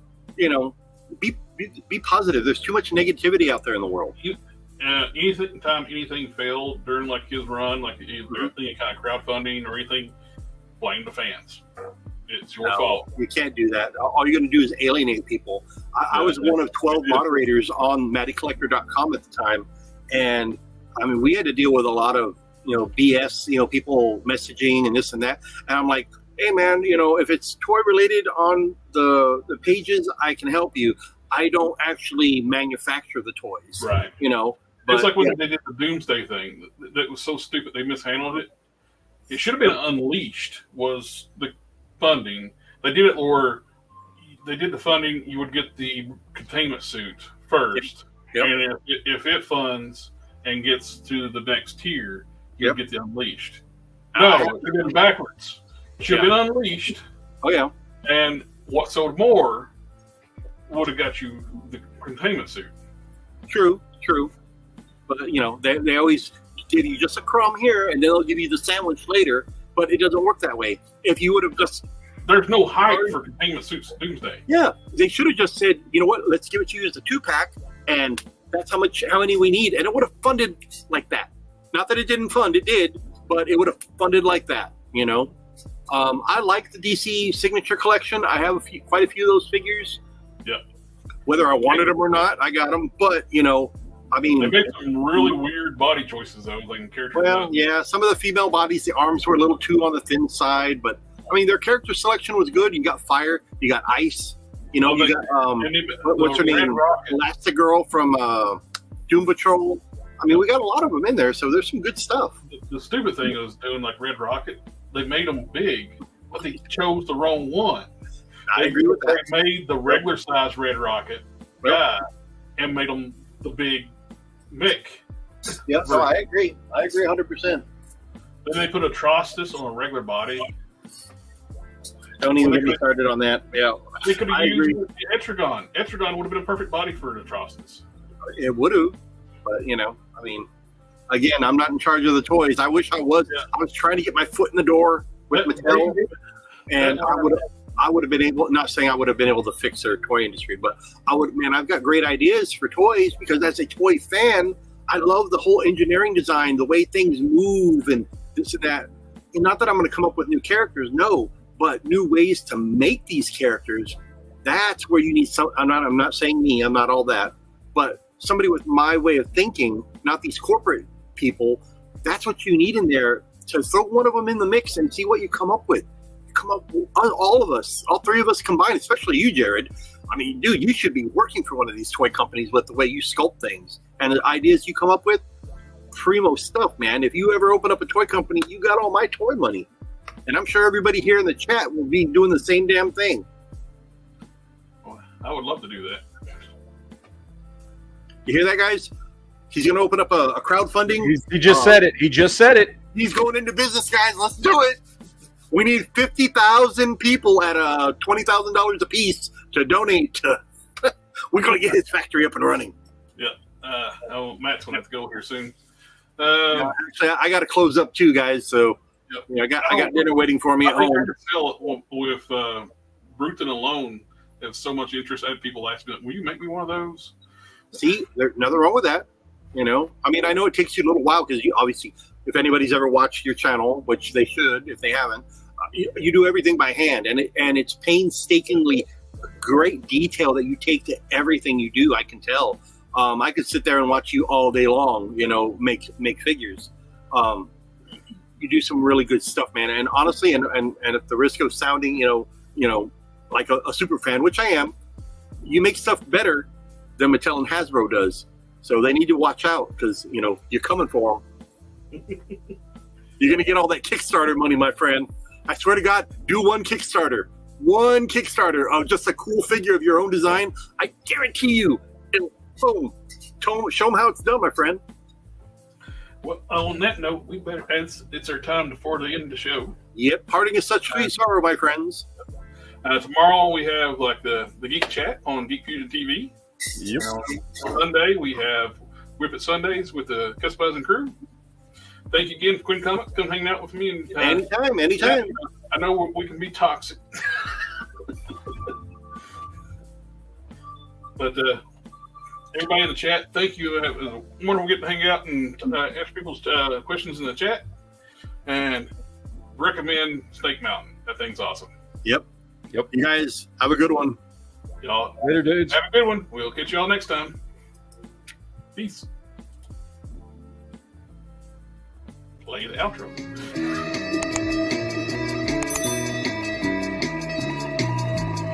be positive. There's too much negativity out there in the world. Anything failed during like his run, like any kind of crowdfunding or anything, blame the fans. It's your fault. You can't do that. All you're going to do is alienate people. I was one of 12 moderators on MattyCollector.com at the time, and I mean, we had to deal with a lot of BS, people messaging and this and that. And I'm like, hey man, if it's toy related on the pages, I can help you. I don't actually manufacture the toys, right? But, it's like when they did the Doomsday thing. That was so stupid. They mishandled it. It should have been Unleashed. Was the funding? They did it where they did the funding. You would get the containment suit first, and if it funds and gets to the next tier, you get the Unleashed. No, it should have been backwards. It should have been Unleashed. Oh yeah. And what sold more would have got you the containment suit. True. But they always give you just a crumb here, and they'll give you the sandwich later. But it doesn't work that way. If you would have just there's no hype for containment suits Doomsday. Yeah, they should have just said, you know what? Let's give it to you as a 2-pack, and that's how many we need, and it would have funded like that. Not that it didn't fund, it did, but it would have funded like that. I like the DC Signature Collection. I have quite a few of those figures. Yeah. Whether I wanted them or not, I got them. But I mean, they made some really weird body choices though, like in character. Well, yeah, some of the female bodies, the arms were a little too on the thin side, but I mean, their character selection was good. You got fire, you got ice, you got what's her name, Elastigirl from Doom Patrol. I mean, we got a lot of them in there, so there's some good stuff. The stupid thing is doing like Red Rocket. They made them big, but they chose the wrong one. I agree with that. They made the regular size Red Rocket guy and made them the big Mick. Yep, no, I agree. I agree 100%. Then they put Atrocitus on a regular body. Don't even get me started on that. Yeah, they could have used Etrigon. Etrigon would have been a perfect body for an Atrocitus. It would have, but I mean, again, I'm not in charge of the toys. I wish I was. Yeah. I was trying to get my foot in the door with Mattel, and I would have been able. Not saying I would have been able to fix their toy industry, but I would. Man, I've got great ideas for toys because as a toy fan, I love the whole engineering design, the way things move, and this and that. And not that I'm going to come up with new characters, no, but new ways to make these characters. That's where you need some. I'm not saying me. I'm not all that, but somebody with my way of thinking, not these corporate people. That's what you need in there to throw one of them in the mix and see what you come up with. Come up, all of us, all three of us combined, especially you, Jared. I mean, dude, you should be working for one of these toy companies with the way you sculpt things and the ideas you come up with. Primo stuff, man. If you ever open up a toy company, you got all my toy money. And I'm sure everybody here in the chat will be doing the same damn thing. Well, I would love to do that. You hear that, guys? He's going to open up a crowdfunding. He just said it. He just said it. He's going into business, guys. Let's do it. We need 50,000 people at $20,000 a piece to donate. We're going to get his factory up and running. Yeah. Matt's going to have to go here soon. Actually, I got to close up too, guys. So I got dinner waiting for me at home. I could sell it with Bruton alone. There's so much interest. I had people ask me, "Will you make me one of those?" See, there's nothing wrong with that. I mean, I know it takes you a little while because you obviously, if anybody's ever watched your channel, which they should, if they haven't, you do everything by hand, and it's painstakingly great detail that you take to everything you do. I can tell. I could sit there and watch you all day long. Make figures. You do some really good stuff, man. And honestly, and at the risk of sounding, like a super fan, which I am, you make stuff better than Mattel and Hasbro does. So they need to watch out because, you're coming for them. You're going to get all that Kickstarter money, my friend. I swear to God, do one Kickstarter. one Kickstarter of just a cool figure of your own design, I guarantee you, and boom, show them how it's done, my friend. Well, on that note, it's our time before the end of the show. Yep, parting is such sweet sorrow, my friends. Tomorrow we have like the Geek Chat on Geek Fusion TV. Yep. On Sunday we have Whip It Sundays with the Customizing crew. Thank you again, Quinn Comics, come hang out with me. And, anytime. Yeah, I know we can be toxic, but everybody in the chat, thank you. It was wonderful getting to hang out and ask people's questions in the chat. And recommend Snake Mountain. That thing's awesome. Yep. You guys have a good one. Y'all Later, dudes. have a good one. We'll catch y'all next time. Peace. Play the outro.